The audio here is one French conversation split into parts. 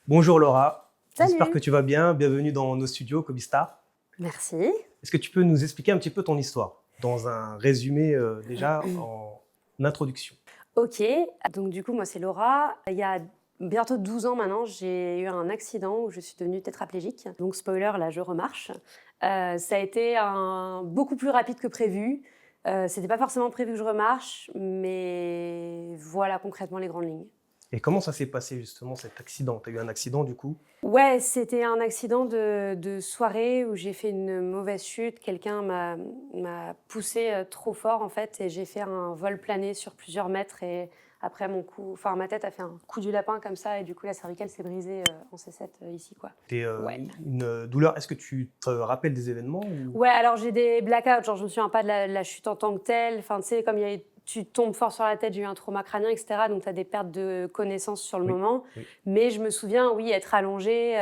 Bonjour Laura, j'espère que Salut! tu vas bien. Bienvenue dans nos studios Cobistar. Merci. Est-ce que tu peux nous expliquer un petit peu ton histoire dans un résumé déjà en introduction? Ok, donc du coup, moi c'est Laura. Il y a bientôt 12 ans maintenant, j'ai eu un accident où je suis devenue tétraplégique. Donc spoiler, là je remarche. Ça a été beaucoup plus rapide que prévu. C'était pas forcément prévu que je remarche, mais voilà concrètement les grandes lignes. Et comment ça s'est passé justement cet accident? Tu as eu un accident du coup? Ouais, c'était un accident de soirée où j'ai fait une mauvaise chute. Quelqu'un m'a poussé trop fort en fait et j'ai fait un vol plané sur plusieurs mètres et après ma tête a fait un coup du lapin comme ça et du coup la cervicale s'est brisée en C7 ici quoi. C'était Ouais. une douleur. Est-ce que tu te rappelles des événements ou... Ouais, alors j'ai des blackouts, genre je me souviens pas de la chute en tant que telle. Enfin, tu sais, comme tu tombes fort sur la tête, j'ai eu un trauma crânien, etc. Donc tu as des pertes de connaissance sur le Oui, moment. oui. Mais je me souviens, oui, être allongée.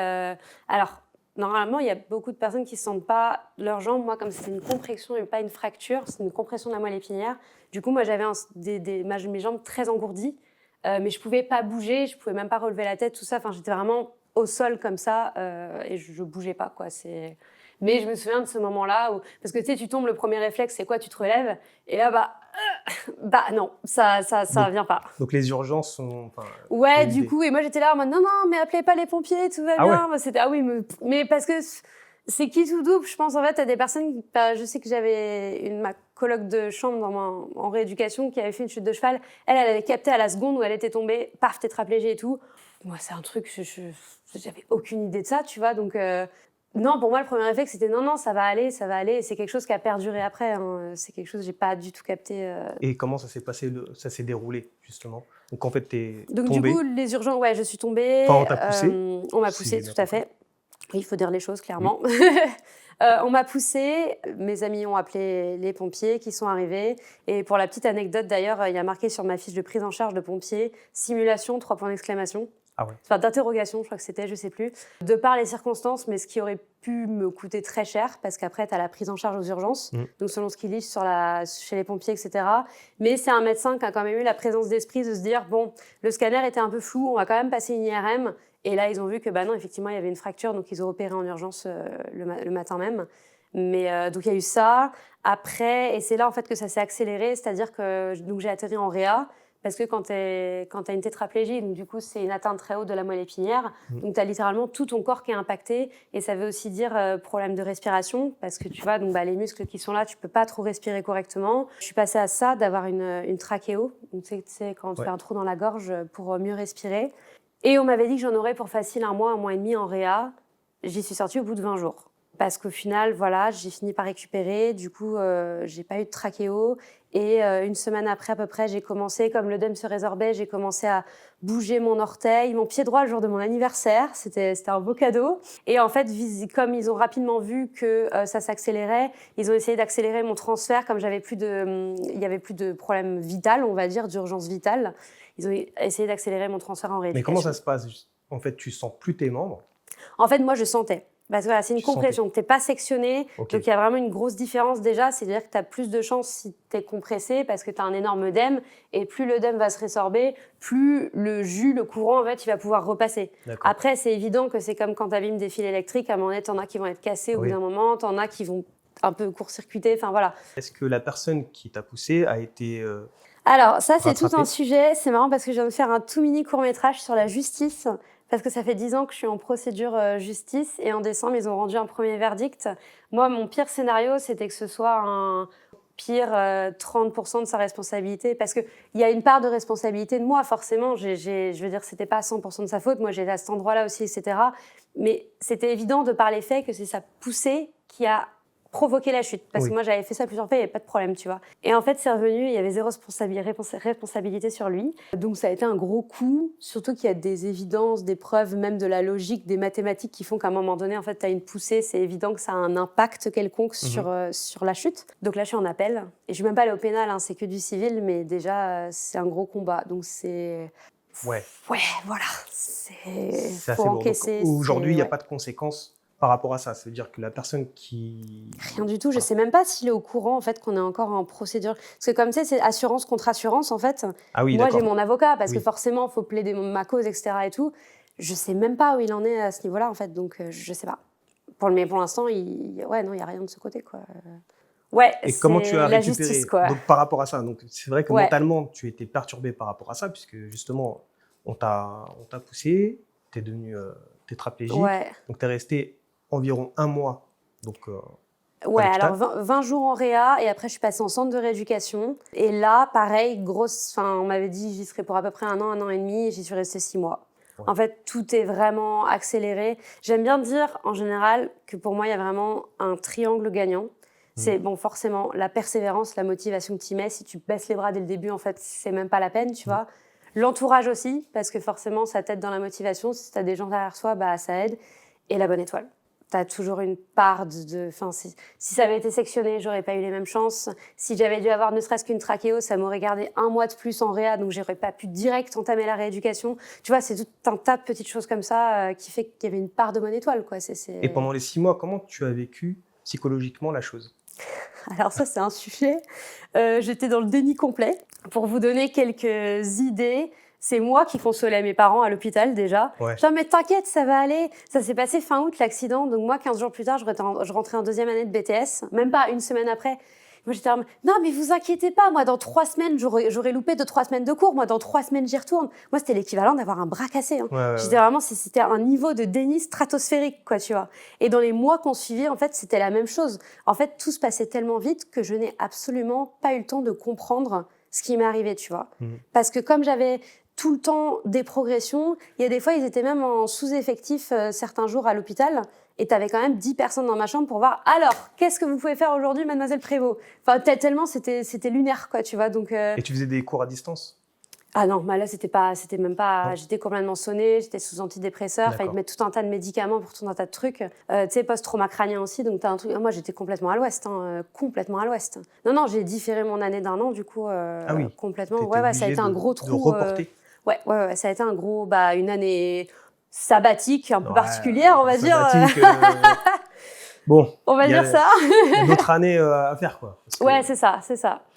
Alors, normalement, il y a beaucoup de personnes qui ne sentent pas leurs jambes. Moi, comme c'est une compression et pas une fracture, c'est une compression de la moelle épinière. Du coup, moi, j'avais mes jambes très engourdies. Mais je pouvais pas bouger, je pouvais même pas relever la tête, tout ça. Enfin, j'étais vraiment au sol comme ça et je bougeais pas, quoi. Mais je me souviens de ce moment-là où, parce que tu sais, tu tombes, le premier réflexe, c'est quoi? Tu te relèves, et là, bah non, ça Donc, vient pas. donc les urgences sont... Enfin, il y a Ouais, eu du des... coup, et moi j'étais là en mode non, non, mais appelez pas les pompiers, tout va Ah ouais? bien. Moi, c'était, ah oui, mais parce que c'est qui tout double, je pense, en fait, à des personnes, je sais que j'avais ma coloc de chambre en rééducation qui avait fait une chute de cheval. Elle avait capté à la seconde où elle était tombée, paf, tétraplégiée et tout. Moi, c'est un truc, j'avais aucune idée de ça, tu vois, donc... non, pour moi, le premier réflexe, c'était non, non, ça va aller, ça va aller. Et c'est quelque chose qui a perduré après, hein. C'est quelque chose que j'ai pas du tout capté. Et comment ça s'est passé, ça s'est déroulé justement? Donc en fait, tu es Donc du coup, tombé, les urgences, ouais, je suis tombée. enfin on t'a poussé, On m'a si poussée, j'ai bien tout à compris. fait. Oui, il faut dire les choses Oui. clairement. On m'a poussée. Mes amis ont appelé les pompiers qui sont arrivés. Et pour la petite anecdote d'ailleurs, il y a marqué sur ma fiche de prise en charge de pompier simulation 3 points d'exclamation. Ah ouais. Enfin d'interrogation, je crois que c'était, je sais plus. De par les circonstances, mais ce qui aurait pu me coûter très cher parce qu'après tu as la prise en charge aux urgences. Mm. Donc selon ce qu'ils lisent chez les pompiers, etc. Mais c'est un médecin qui a quand même eu la présence d'esprit de se dire bon, le scanner était un peu flou, on va quand même passer une IRM. Et là, ils ont vu que bah non, effectivement, il y avait une fracture, donc ils ont opéré en urgence le matin même. Mais donc il y a eu ça. Après, et c'est là en fait que ça s'est accéléré, c'est-à-dire que donc j'ai atterri en réa. Parce que quand tu as une tétraplégie, donc du coup, c'est une atteinte très haute de la moelle épinière. Mm. Donc, tu as littéralement tout ton corps qui est impacté. Et ça veut aussi dire problème de respiration. Parce que tu vois, donc, les muscles qui sont là, tu peux pas trop respirer correctement. Je suis passée à ça, d'avoir une trachéo. Donc, tu sais, quand on te Ouais. fait un trou dans la gorge pour mieux respirer. Et on m'avait dit que j'en aurais pour facile un mois et demi en réa. J'y suis sortie au bout de 20 jours. Parce qu'au final, voilà, j'ai fini par récupérer. Du coup, j'ai pas eu de trachéo. Et une semaine après, à peu près, j'ai commencé, comme l'œdème se résorbait, j'ai commencé à bouger mon orteil, mon pied droit le jour de mon anniversaire. C'était un beau cadeau. Et en fait, comme ils ont rapidement vu que ça s'accélérait, ils ont essayé d'accélérer mon transfert. Comme il y avait plus de problème vital, on va dire, d'urgence vitale. Ils ont essayé d'accélérer mon transfert en Mais comment rééducation. ça se passe? En fait, tu sens plus tes membres. En fait, moi, je sentais. Parce que voilà, c'est une Tu sentais. compression. Tu n'es pas sectionné. Ok. Donc, il y a vraiment une grosse différence déjà. C'est-à-dire que tu as plus de chances si tu es compressé parce que tu as un énorme œdème. Et plus l'œdème va se résorber, plus le jus, le courant, en fait, il va pouvoir repasser. D'accord. Après, c'est évident que c'est comme quand tu abîmes des fils électriques. À un moment donné, tu en as qui vont être cassés au bout Oui. d'un moment. Tu en as qui vont un peu court-circuiter. Enfin, voilà. Est-ce que la personne qui t'a poussé a été Alors, ça, c'est tout un rattrapée? sujet. C'est marrant parce que je viens de faire un tout mini court-métrage sur la justice. Parce que ça fait 10 ans que je suis en procédure justice. Et en décembre, ils ont rendu un premier verdict. Moi, mon pire scénario, c'était que ce soit un pire 30% de sa responsabilité. Parce qu'il y a une part de responsabilité de moi, forcément. Je veux dire, c'était pas 100% de sa faute. Moi, j'étais à cet endroit-là aussi, etc. Mais c'était évident de par les faits que c'est sa poussée qui a provoquer la chute. Parce Oui. que moi, j'avais fait ça plusieurs fois, il n'y avait pas de problème, tu vois. Et en fait, c'est revenu, il y avait zéro responsabilité sur lui. Donc, ça a été un gros coup, surtout qu'il y a des évidences, des preuves, même de la logique, des mathématiques qui font qu'à un moment donné, en fait, tu as une poussée, c'est évident que ça a un impact quelconque sur la chute. Donc là, je suis en appel. Et je ne suis même pas allée au pénal, hein, c'est que du civil, mais déjà, c'est un gros combat. Donc, c'est... Ouais. Ouais, voilà. C'est Faut assez lourd. encaisser. Donc, aujourd'hui, il n'y a ouais. pas de conséquences par rapport à ça. Ça veut dire que la personne qui... Rien du tout. Je Voilà. sais même pas s'il est au courant en fait qu'on est encore en procédure. Parce que comme tu sais, c'est assurance contre assurance en fait. Ah oui, Moi, j'ai d'accord. mon avocat parce que Oui. forcément, il faut plaider ma cause, etc. et tout. Je sais même pas où il en est à ce niveau-là, en fait, donc je sais pas. Mais pour l'instant, il y a rien de ce côté, quoi. Ouais, Et comment tu as la récupéré justice, quoi. donc, par rapport à ça? Donc, c'est vrai que Ouais. mentalement, tu étais perturbé par rapport à ça, puisque justement, on t'a poussé, tu es devenu tétraplégique. Ouais. Donc, tu es resté environ 1 mois donc, Ouais, à l'hôpital. alors 20 jours en réa et après je suis passée en centre de rééducation. Et là, pareil, on m'avait dit j'y serais pour à peu près 1 an et demi et j'y suis restée 6 mois. Ouais. En fait, tout est vraiment accéléré. J'aime bien dire en général que pour moi, il y a vraiment un triangle gagnant. C'est bon, forcément, la persévérance, la motivation que tu y mets. Si tu baisses les bras dès le début, en fait, c'est même pas la peine, tu vois. L'entourage aussi, parce que forcément, ça t'aide dans la motivation. Si tu as des gens derrière toi, bah, ça aide. Et la bonne étoile. Tu as toujours une part de... Enfin, si ça avait été sectionné, j'aurais pas eu les mêmes chances. Si j'avais dû avoir ne serait-ce qu'une trachéo, ça m'aurait gardé 1 mois de plus en réa, donc j'aurais pas pu direct entamer la rééducation. Tu vois, c'est tout un tas de petites choses comme ça qui fait qu'il y avait une part de bonne étoile, quoi. Et pendant les 6 mois, comment tu as vécu psychologiquement la chose? Alors ça, c'est un sujet. J'étais dans le déni complet. Pour vous donner quelques idées, c'est moi qui consolais mes parents à l'hôpital déjà. Ouais. Genre, mais t'inquiète, ça va aller. Ça s'est passé fin août, l'accident. Donc moi, 15 jours plus tard, je rentrais en 2e année de BTS. Même pas une semaine après. Moi, j'étais en mode, non, mais vous inquiétez pas. Moi, dans 3 semaines, j'aurais loupé 2-3 semaines de cours. Moi, dans 3 semaines, j'y retourne. Moi, c'était l'équivalent d'avoir un bras cassé. Hein. J'étais vraiment, c'était un niveau de déni stratosphérique, quoi, tu vois. Et dans les mois qu'on suivit, en fait, c'était la même chose. En fait, tout se passait tellement vite que je n'ai absolument pas eu le temps de comprendre ce qui m'est arrivé, tu vois. Parce que comme j'avais tout le temps des progressions, il y a des fois, ils étaient même en sous-effectif certains jours à l'hôpital. Et tu avais quand même 10 personnes dans ma chambre pour voir, alors, qu'est-ce que vous pouvez faire aujourd'hui, mademoiselle Prévost? Enfin, tellement c'était lunaire, quoi, tu vois. Donc, Et tu faisais des cours à distance? Ah non, bah là, c'était même pas... Non. J'étais complètement sonnée, j'étais sous antidépresseurs, il fallait te mettre tout un tas de médicaments pour tout un tas de trucs. Tu sais, post-trauma crânien aussi, donc t'as un truc... Moi, j'étais complètement à l'ouest, complètement à l'ouest. Non, j'ai différé mon année d'1 an, du coup, ah oui. complètement. Ouais, ça a été un gros trou. De reporter. Ouais, ça a été un gros... une année sabbatique un peu particulière, on va dire. Bon, on va dire ça. Il y a d'autres années à faire, quoi. Ouais, c'est ça.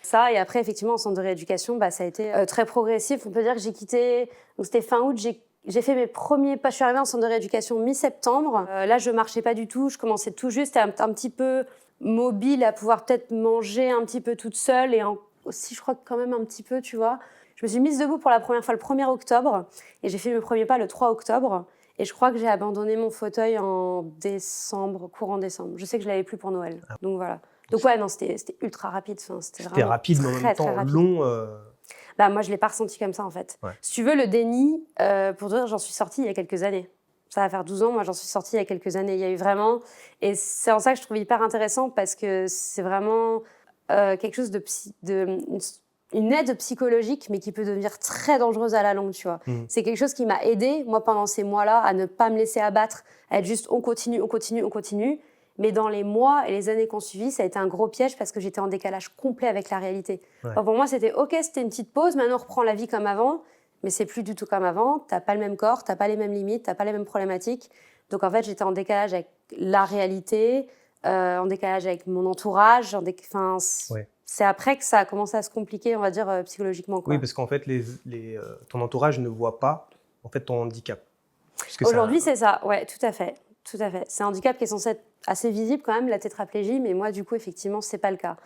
Ça, et après, effectivement, en centre de rééducation, ça a été très progressif. On peut dire que j'ai quitté... Donc, c'était fin août, j'ai fait mes premiers pas. Je suis arrivée en centre de rééducation mi-septembre. Là, je marchais pas du tout. Je commençais tout juste à être un petit peu mobile, à pouvoir peut-être manger un petit peu toute seule. Et aussi, je crois que quand même un petit peu, tu vois. Je me suis mise debout pour la première fois le 1er octobre. Et j'ai fait mes premiers pas le 3 octobre. Et je crois que j'ai abandonné mon fauteuil en décembre, courant décembre. Je sais que je l'avais plus pour Noël. Donc voilà. Donc ouais, non, c'était ultra rapide. Enfin, c'était rapide, mais en même temps long. Moi, je l'ai pas ressenti comme ça, en fait. Ouais. Si tu veux, le déni, pour dire, j'en suis sortie il y a quelques années. Ça va faire 12 ans, moi, j'en suis sortie il y a quelques années. Il y a eu vraiment... Et c'est en ça que je trouve hyper intéressant, parce que c'est vraiment quelque chose une aide psychologique, mais qui peut devenir très dangereuse à la longue, tu vois. C'est quelque chose qui m'a aidée, moi, pendant ces mois-là, à ne pas me laisser abattre, à être juste on continue. Mais dans les mois et les années qu'on suivit, ça a été un gros piège parce que j'étais en décalage complet avec la réalité. Ouais. Alors pour moi, c'était OK, c'était une petite pause, maintenant on reprend la vie comme avant, mais c'est plus du tout comme avant. T'as pas le même corps, t'as pas les mêmes limites, t'as pas les mêmes problématiques. Donc en fait, j'étais en décalage avec la réalité, en décalage avec mon entourage. C'est après que ça a commencé à se compliquer, on va dire, psychologiquement, quoi. Oui, parce qu'en fait, ton entourage ne voit pas en fait, ton handicap. Aujourd'hui, c'est ça, ouais, tout à fait. C'est un handicap qui est censé être assez visible quand même, la tétraplégie, mais moi, du coup, effectivement, c'est pas le cas.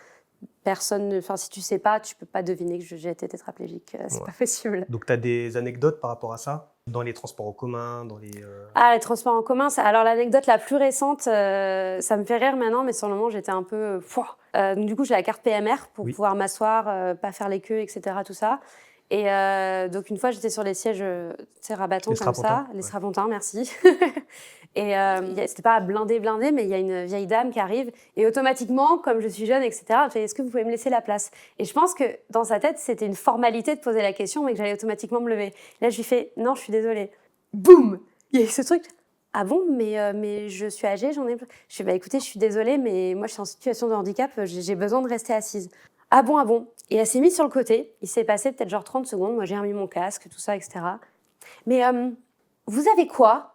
Si tu sais pas, tu peux pas deviner que j'ai été tétraplégique. C'est pas possible. Donc, tu as des anecdotes par rapport à ça? Dans les transports en commun, les transports en commun. Alors, l'anecdote la plus récente, ça me fait rire maintenant, mais sur le moment, j'étais un peu... donc, du coup, j'ai la carte PMR pour pouvoir m'asseoir, pas faire les queues, etc., tout ça. Et donc, une fois, j'étais sur les sièges rabattants comme ça. Les strapontins, merci. Et c'était pas blindé, mais il y a une vieille dame qui arrive. Et automatiquement, comme je suis jeune, etc., elle fait « Est-ce que vous pouvez me laisser la place ?» Et je pense que dans sa tête, c'était une formalité de poser la question, mais que j'allais automatiquement me lever. Là, je lui fais « Non, je suis désolée. » Boum! Il y a eu ce truc. « Ah bon, mais je suis âgée, j'en ai... » Je fais « Écoutez, je suis désolée, mais moi, je suis en situation de handicap, j'ai besoin de rester assise. » Ah bon. Et elle s'est mise sur le côté. Il s'est passé peut-être genre 30 secondes. Moi, j'ai remis mon casque, tout ça, etc. Mais vous avez quoi?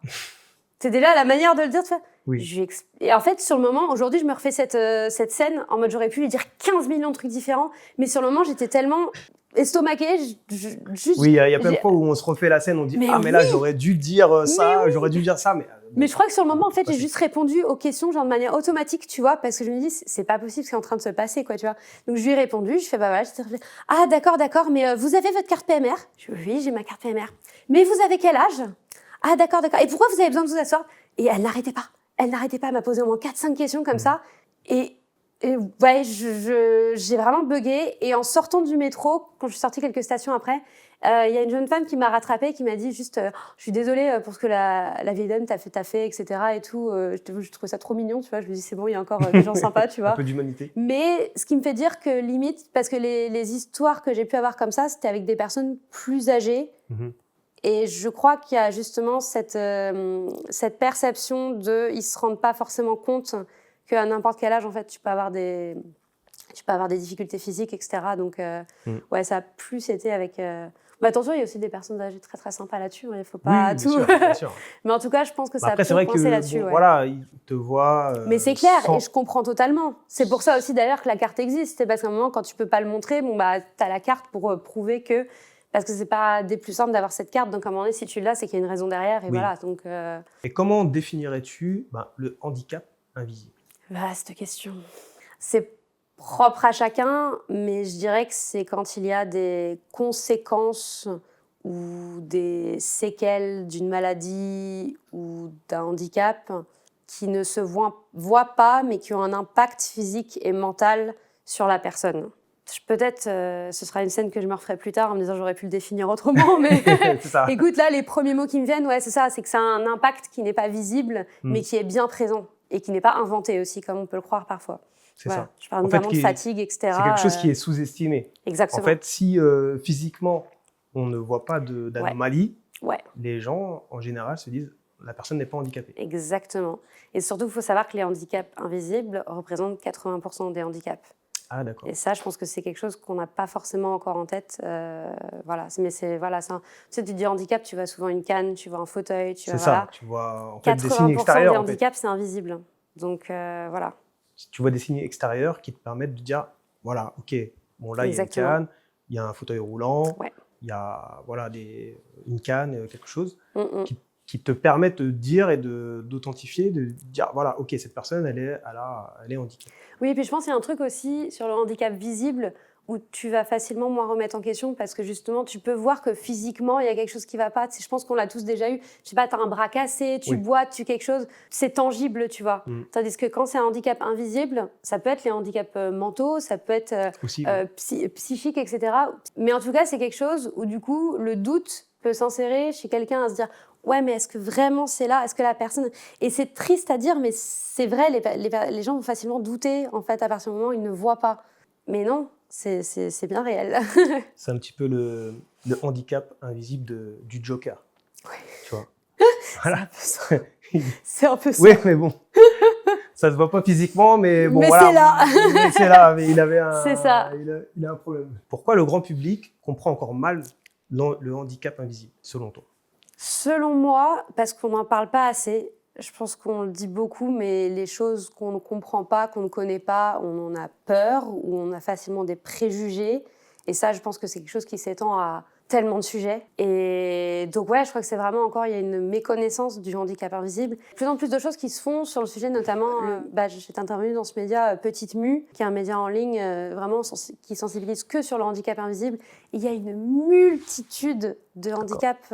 C'est déjà la manière de le dire. Oui. Et en fait, sur le moment, aujourd'hui, je me refais cette scène en mode j'aurais pu lui dire 15 millions de trucs différents, mais sur le moment, j'étais tellement estomaquée. Juste, Oui, il y a plein de fois où on se refait la scène, on dit mais là, j'aurais dû dire ça, j'aurais dû dire ça. Mais je crois que sur le moment, en fait, j'ai juste répondu aux questions genre de manière automatique, tu vois, parce que je me dis, c'est pas possible ce qui est en train de se passer, quoi, tu vois. Donc, je lui ai répondu, je fais, bah voilà, ah, d'accord, mais vous avez votre carte PMR? Oui, j'ai ma carte PMR. Mais vous avez quel âge? Ah, d'accord. Et pourquoi vous avez besoin de vous asseoir? Et elle n'arrêtait pas. Elle m'a posé au moins 4-5 questions comme ça. Et ouais, j'ai vraiment bugué. Et en sortant du métro, quand je suis sortie quelques stations après, il y a une jeune femme qui m'a rattrapée, qui m'a dit juste je suis désolée pour ce que la vieille dame t'a fait, etc. et tout. Je trouvais ça trop mignon, tu vois. Je me dis c'est bon, il y a encore des gens sympas, tu vois. Un peu d'humanité. Mais ce qui me fait dire que limite, parce que les histoires que j'ai pu avoir comme ça, c'était avec des personnes plus âgées. Et je crois qu'il y a justement cette perception de ils se rendent pas forcément compte qu'à n'importe quel âge, en fait, tu peux avoir des difficultés physiques, etc. Donc, ouais, ça a plus été avec... Mais attention, il y a aussi des personnes âgées très, très sympas là-dessus. Il ne faut pas tout... Bien sûr. Mais en tout cas, je pense que ça après, a pu coincer là-dessus. Bon, voilà, ils te voient... Mais c'est clair, et je comprends totalement. C'est pour ça aussi, d'ailleurs, que la carte existe. C'est parce qu'à un moment, quand tu ne peux pas le montrer, bon, bah, tu as la carte pour prouver que... Parce que ce n'est pas des plus simples d'avoir cette carte. Donc, à un moment donné, si tu l'as, c'est qu'il y a une raison derrière. Et voilà. Donc, Et comment définirais-tu le handicap invisible? Vaste question. C'est propre à chacun, mais je dirais que c'est quand il y a des conséquences ou des séquelles d'une maladie ou d'un handicap qui ne se voient pas, mais qui ont un impact physique et mental sur la personne. Peut-être, ce sera une scène que je me referai plus tard en me disant j'aurais pu le définir autrement, mais écoute, là, les premiers mots qui me viennent, ouais, c'est ça, c'est que ça a un impact qui n'est pas visible, mais qui est bien présent et qui n'est pas inventé aussi, comme on peut le croire parfois. C'est ça. Je parle notamment de fatigue, etc. C'est quelque chose qui est sous-estimé. Exactement. En fait, si physiquement, on ne voit pas d'anomalie, les gens, en général, se disent la personne n'est pas handicapée. Exactement. Et surtout, il faut savoir que les handicaps invisibles représentent 80% des handicaps. Ah, d'accord. Et ça, je pense que c'est quelque chose qu'on n'a pas forcément encore en tête. Voilà. Mais c'est, voilà, tu sais, tu dis handicap, tu vois souvent une canne, tu vois un fauteuil, tu vois. C'est ça, tu vois en fait, des signes extérieurs. 80% des handicaps, c'est invisible. Donc, voilà. Tu vois des signes extérieurs qui te permettent de dire voilà, ok, bon, là, il y a une canne, il y a un fauteuil roulant, il y a voilà, une canne, quelque chose qui te permettent de dire et d'authentifier, de dire voilà, ok, cette personne, elle est handicapée. Oui, et puis je pense qu'il y a un truc aussi sur le handicap visible où tu vas facilement moins remettre en question parce que justement, tu peux voir que physiquement, il y a quelque chose qui ne va pas. Je pense qu'on l'a tous déjà eu. Je sais pas, tu as un bras cassé, tu boites, quelque chose, c'est tangible, tu vois. Tandis que quand c'est un handicap invisible, ça peut être les handicaps mentaux, ça peut être psychique, etc. Mais en tout cas, c'est quelque chose où du coup, le doute peut s'insérer chez quelqu'un à se dire ouais, mais est-ce que vraiment c'est là? Est-ce que la personne... Et c'est triste à dire, mais c'est vrai, les gens vont facilement douter, en fait, à partir du moment où ils ne voient pas. Mais non, c'est bien réel. C'est un petit peu le handicap invisible du Joker. Oui. Tu vois. Voilà. C'est un peu ça. Oui, mais bon. Ça se voit pas physiquement, mais bon, mais voilà. C'est là. Mais c'est là, mais il avait c'est ça. Il a un problème. Pourquoi le grand public comprend encore mal le handicap invisible, selon toi? Selon moi, parce qu'on n'en parle pas assez. Je pense qu'on le dit beaucoup, mais les choses qu'on ne comprend pas, qu'on ne connaît pas, on en a peur ou on a facilement des préjugés. Et ça, je pense que c'est quelque chose qui s'étend à tellement de sujets. Et donc, ouais, je crois que c'est vraiment encore, il y a une méconnaissance du handicap invisible. De plus en plus de choses qui se font sur le sujet, notamment, j'étais intervenue dans ce média Petite Mue, qui est un média en ligne vraiment qui sensibilise que sur le handicap invisible. Et il y a une multitude de handicaps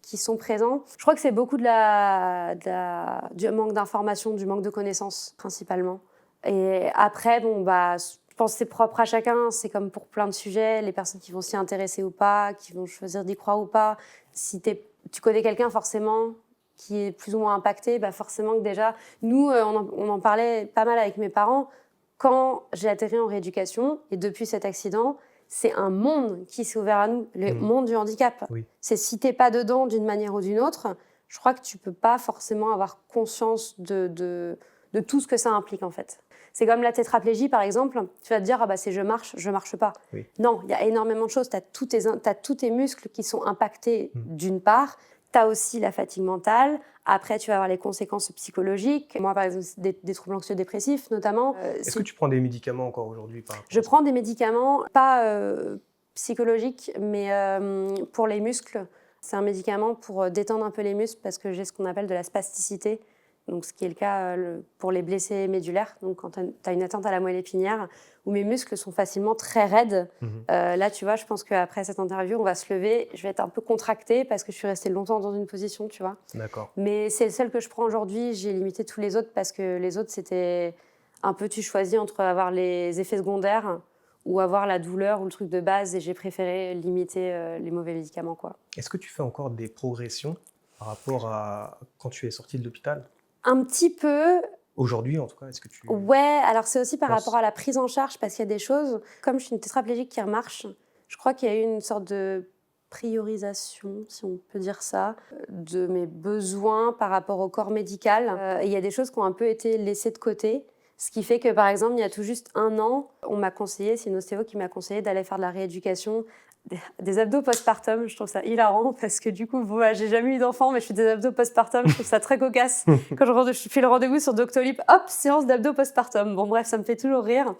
qui sont présents. Je crois que c'est beaucoup du manque d'information, du manque de connaissances, principalement. Et après, je pense que c'est propre à chacun, c'est comme pour plein de sujets, les personnes qui vont s'y intéresser ou pas, qui vont choisir d'y croire ou pas. Si tu connais quelqu'un forcément qui est plus ou moins impacté, forcément que déjà, nous, on en parlait pas mal avec mes parents. Quand j'ai atterri en rééducation, et depuis cet accident, c'est un monde qui s'est ouvert à nous, le monde du handicap. Oui. C'est si t'es pas dedans d'une manière ou d'une autre, je crois que tu peux pas forcément avoir conscience de tout ce que ça implique en fait. C'est comme la tétraplégie, par exemple. Tu vas te dire, c'est je marche pas. Oui. Non, il y a énormément de choses. Tu as tous tes muscles qui sont impactés d'une part. tu as aussi la fatigue mentale. Après, tu vas avoir les conséquences psychologiques. Moi, par exemple, des troubles anxio-dépressifs, notamment. Est-ce que tu prends des médicaments encore aujourd'hui Je prends des médicaments, pas psychologiques, mais pour les muscles. C'est un médicament pour détendre un peu les muscles parce que j'ai ce qu'on appelle de la spasticité. Donc, ce qui est le cas pour les blessés médulaires. Donc, quand tu as une atteinte à la moelle épinière, où mes muscles sont facilement très raides. Là, tu vois, je pense qu'après cette interview, on va se lever. Je vais être un peu contractée parce que je suis restée longtemps dans une position, tu vois. D'accord. Mais c'est le seul que je prends aujourd'hui. J'ai limité tous les autres parce que les autres, c'était un peu, tu choisis entre avoir les effets secondaires ou avoir la douleur ou le truc de base. Et j'ai préféré limiter les mauvais médicaments, quoi. Est-ce que tu fais encore des progressions par rapport à quand tu es sortie de l'hôpital ? Un petit peu. Aujourd'hui, en tout cas, est-ce que tu... Ouais, alors c'est aussi par rapport à la prise en charge, parce qu'il y a des choses, comme je suis une tétraplégique qui remarche, je crois qu'il y a eu une sorte de priorisation, si on peut dire ça, de mes besoins par rapport au corps médical. Il y a des choses qui ont un peu été laissées de côté, ce qui fait que, par exemple, il y a tout juste 1 an, on m'a conseillé, c'est une ostéo qui m'a conseillé d'aller faire de la rééducation des abdos postpartum. Je trouve ça hilarant parce que du coup, j'ai jamais eu d'enfant, mais je fais des abdos postpartum. Je trouve ça très cocasse. Quand je fais le rendez-vous sur Doctolib, hop, séance d'abdos postpartum. Bon, bref, ça me fait toujours rire.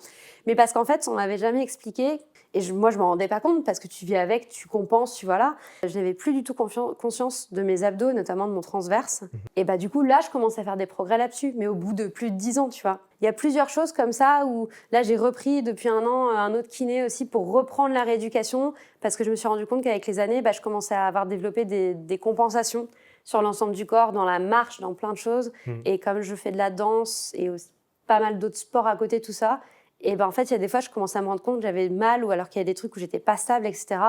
Mais parce qu'en fait, on m'avait jamais expliqué, et moi, je m'en rendais pas compte parce que tu vis avec, tu compenses, tu vois là. Je n'avais plus du tout conscience de mes abdos, notamment de mon transverse. Et bah, du coup, là, je commence à faire des progrès là-dessus, mais au bout de plus de 10 ans, tu vois. Il y a plusieurs choses comme ça où là, j'ai repris depuis 1 an un autre kiné aussi pour reprendre la rééducation parce que je me suis rendu compte qu'avec les années, je commençais à avoir développé des compensations sur l'ensemble du corps, dans la marche, dans plein de choses. Et comme je fais de la danse et aussi pas mal d'autres sports à côté, tout ça, et en fait, il y a des fois, je commençais à me rendre compte que j'avais mal ou alors qu'il y a des trucs où j'étais pas stable, etc.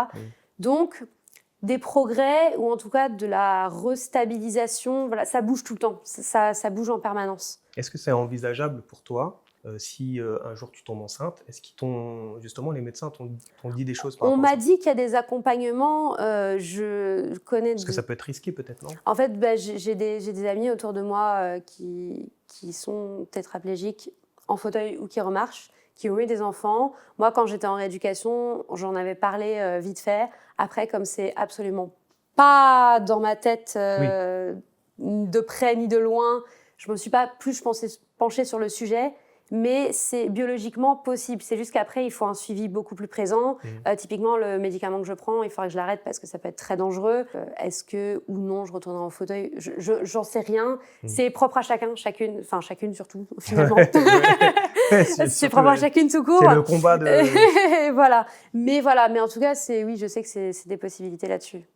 Donc, des progrès ou en tout cas de la restabilisation, voilà, ça bouge tout le temps, ça bouge en permanence. Est-ce que c'est envisageable pour toi si un jour tu tombes enceinte, est-ce qu'ils justement, les médecins t'ont dit des choses par rapport à ça ? On m'a dit qu'il y a des accompagnements, je connais... Parce que ça peut être risqué peut-être, non ? En fait, j'ai des amis autour de moi qui sont tétraplégiques en fauteuil ou qui remarchent, qui ont eu des enfants. Moi, quand j'étais en rééducation, j'en avais parlé vite fait. Après, comme c'est absolument pas dans ma tête de près ni de loin, je me suis pas plus penchée sur le sujet. Mais c'est biologiquement possible. C'est juste qu'après, il faut un suivi beaucoup plus présent. Typiquement, le médicament que je prends, il faudrait que je l'arrête parce que ça peut être très dangereux. Est-ce que ou non, je retournerai en fauteuil ? J'en sais rien. C'est propre à chacune surtout, finalement. C'est propre à chacune tout court. C'est le combat de... Voilà. Mais en tout cas, oui, je sais que c'est des possibilités là-dessus.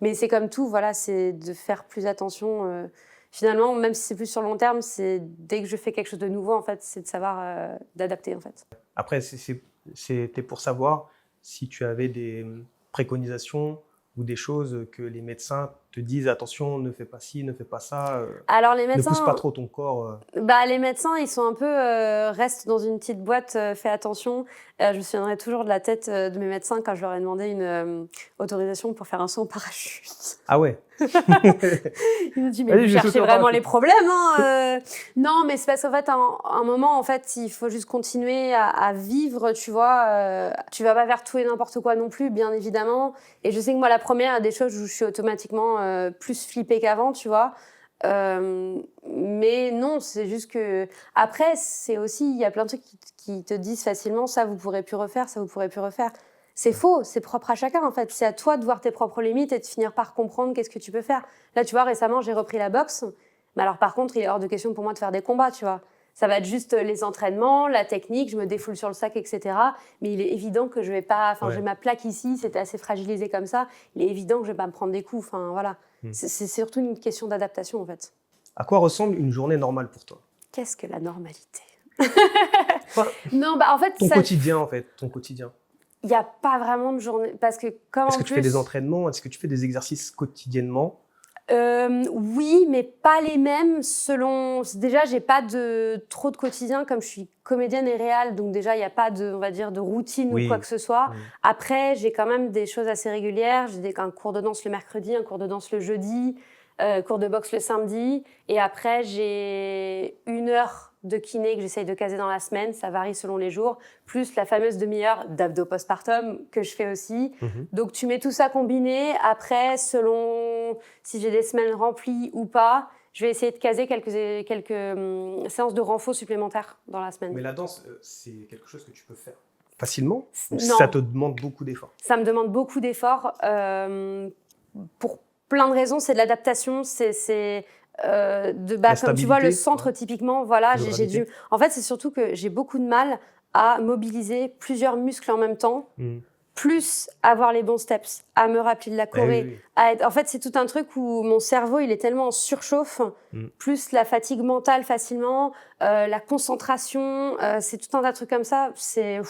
Mais c'est comme tout, voilà, c'est de faire plus attention... Finalement, même si c'est plus sur le long terme, c'est dès que je fais quelque chose de nouveau, en fait, c'est de savoir d'adapter, en fait. Après, c'était pour savoir si tu avais des préconisations ou des choses que les médecins te disent, attention, ne fais pas ci, ne fais pas ça. Alors, les médecins, ne pousse pas trop ton corps. Les médecins, ils sont un peu restent dans une petite boîte, fais attention. Je me souviendrai toujours de la tête de mes médecins quand je leur ai demandé une autorisation pour faire un saut en parachute. Ah ouais. Ils m'ont dit, mais vous cherchez vraiment les problèmes, hein. Non, mais c'est parce qu'en fait, à un moment, en fait, il faut juste continuer à vivre, tu vois. Tu vas pas faire tout et n'importe quoi non plus, bien évidemment. Et je sais que moi, la première, il y a des choses où je suis automatiquement plus flippée qu'avant, tu vois. Mais non, c'est juste que... Après, c'est aussi, il y a plein de trucs qui te disent facilement, ça, vous pourrez plus refaire, ça, vous pourrez plus refaire. C'est faux, c'est propre à chacun en fait. C'est à toi de voir tes propres limites et de finir par comprendre qu'est-ce que tu peux faire. Là, tu vois, récemment, j'ai repris la boxe. Mais alors, par contre, il est hors de question pour moi de faire des combats, tu vois. Ça va être juste les entraînements, la technique, je me défoule sur le sac, etc. Mais il est évident que je vais pas... Enfin, j'ai ma plaque ici, c'était assez fragilisé comme ça. Il est évident que je vais pas me prendre des coups. Enfin, voilà. C'est surtout une question d'adaptation, en fait. À quoi ressemble une journée normale pour toi ? Qu'est-ce que la normalité ? Non, en fait... quotidien, en fait, ton quotidien. Il n'y a pas vraiment de journée... Parce que comme Est-ce que tu fais des entraînements ? Est-ce que tu fais des exercices quotidiennement ? Oui, mais pas les mêmes selon... Déjà, j'ai pas trop de quotidien comme je suis comédienne et réal, donc déjà, il n'y a pas de, on va dire, de routine ou quoi que ce soit. Après, j'ai quand même des choses assez régulières. J'ai un cours de danse le mercredi, un cours de danse le jeudi. cours de boxe le samedi. Et après, j'ai 1 heure de kiné que j'essaye de caser dans la semaine. Ça varie selon les jours. Plus la fameuse demi-heure d'abdos postpartum que je fais aussi. Donc, tu mets tout ça combiné. Après, selon si j'ai des semaines remplies ou pas, je vais essayer de caser quelques séances de renfort supplémentaires dans la semaine. Mais la danse, c'est quelque chose que tu peux faire facilement? Non. Ça te demande beaucoup d'efforts? Ça me demande beaucoup d'efforts pour plein de raisons. C'est de l'adaptation, comme tu vois, le centre, typiquement, voilà, j'ai dû... En fait, c'est surtout que j'ai beaucoup de mal à mobiliser plusieurs muscles en même temps, plus avoir les bons steps, à me rappeler de la choré. En fait, c'est tout un truc où mon cerveau, il est tellement en surchauffe, plus la fatigue mentale facilement, la concentration, c'est tout un tas de trucs comme ça. C'est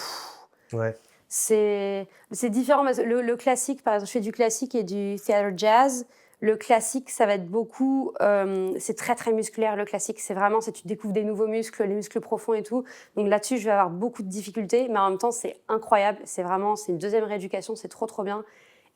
différent. Le classique, par exemple, je fais du classique et du theater jazz. Le classique, ça va être beaucoup... c'est très, très musculaire, le classique. C'est vraiment, tu découvres des nouveaux muscles, les muscles profonds et tout. Donc là-dessus, je vais avoir beaucoup de difficultés. Mais en même temps, c'est incroyable. C'est une deuxième rééducation. C'est trop, trop bien.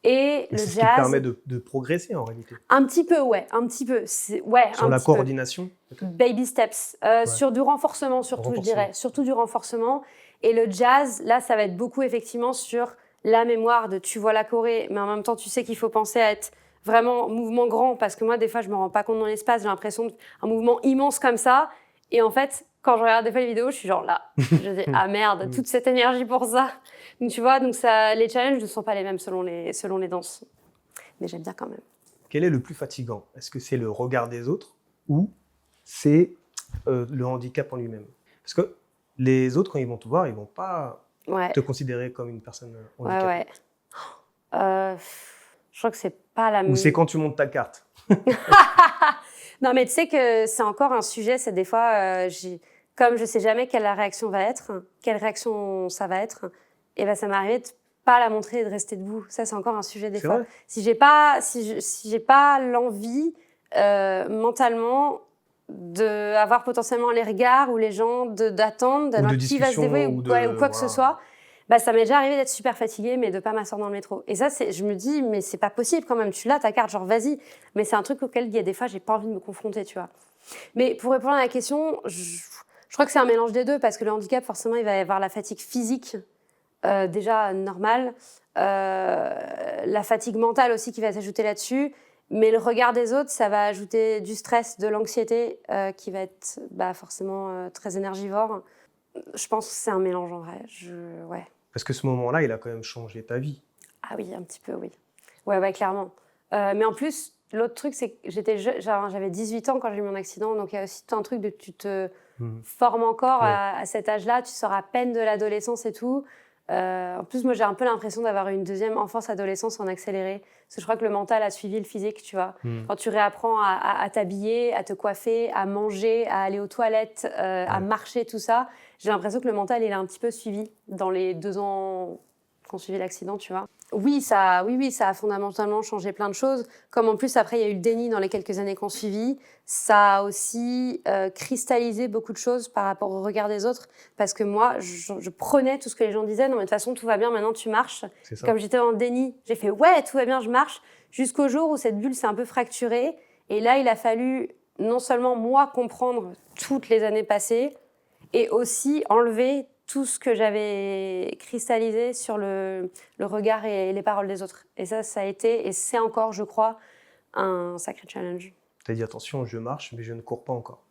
Et le jazz... C'est ce qui te permet de progresser, en réalité. Un petit peu, ouais. Un petit peu. Sur la coordination, peut-être. Baby steps. Sur du renforcement, surtout, je dirais. Surtout du renforcement. Et le jazz, là, ça va être beaucoup, effectivement, sur la mémoire de tu vois la choré, mais en même temps, tu sais qu'il faut penser à être vraiment mouvement grand, parce que moi, des fois, je me rends pas compte dans l'espace, j'ai l'impression d'un mouvement immense comme ça. Et en fait, quand je regarde des fois les vidéos, je suis genre là. Je dis, ah merde, toute cette énergie pour ça. Donc, tu vois, les challenges ne sont pas les mêmes selon les danses. Mais j'aime bien quand même. Quel est le plus fatigant? Est-ce que c'est le regard des autres ou c'est le handicap en lui-même? Parce que les autres, quand ils vont te voir, ils vont pas te considérer comme une personne handicapée. Je crois que c'est pas la même. Ou c'est quand tu montes ta carte. Non, mais tu sais que c'est encore un sujet, c'est des fois, comme je sais jamais quelle la réaction va être, quelle réaction ça va être, et ben ça m'est arrivé de pas la montrer et de rester debout. Ça, c'est encore un sujet des fois. Vrai. Si j'ai pas l'envie mentalement d'avoir potentiellement les regards ou les gens d'attendre, d'avoir qui va se dévouer ou quoi que ce soit. Bah, ça m'est déjà arrivé d'être super fatiguée, mais de pas m'asseoir dans le métro. Et ça, je me dis, mais c'est pas possible quand même. Tu l'as, ta carte, genre vas-y. Mais c'est un truc auquel il y a des fois, j'ai pas envie de me confronter, tu vois. Mais pour répondre à la question, je crois que c'est un mélange des deux, parce que le handicap, forcément, il va y avoir la fatigue physique, déjà normale, la fatigue mentale aussi qui va s'ajouter là-dessus. Mais le regard des autres, ça va ajouter du stress, de l'anxiété, qui va être forcément très énergivore. Je pense que c'est un mélange en vrai. Parce que ce moment-là, il a quand même changé ta vie. Ah oui, un petit peu, oui. Ouais, clairement. Mais en plus, l'autre truc, c'est que j'avais 18 ans quand j'ai eu mon accident. Donc il y a aussi tout un truc de tu te formes encore à cet âge-là. Tu sors à peine de l'adolescence et tout. En plus, moi, j'ai un peu l'impression d'avoir une deuxième enfance-adolescence en accéléré. Parce que je crois que le mental a suivi le physique, tu vois. Quand tu réapprends à t'habiller, à te coiffer, à manger, à aller aux toilettes, à marcher, tout ça, j'ai l'impression que le mental, il a un petit peu suivi dans les 2 ans qu'on suivi l'accident, tu vois. Oui, ça a fondamentalement changé plein de choses. Comme en plus, après, il y a eu le déni dans les quelques années qu'on suivi. Ça a aussi cristallisé beaucoup de choses par rapport au regard des autres. Parce que moi, je prenais tout ce que les gens disaient. Non, mais de toute façon, tout va bien, maintenant tu marches. Comme j'étais en déni, j'ai fait ouais, tout va bien, je marche. Jusqu'au jour où cette bulle s'est un peu fracturée. Et là, il a fallu non seulement moi comprendre toutes les années passées, et aussi enlever tout ce que j'avais cristallisé sur le regard et les paroles des autres. Et ça a été, et c'est encore, je crois, un sacré challenge. Tu as dit, attention, je marche, mais je ne cours pas encore.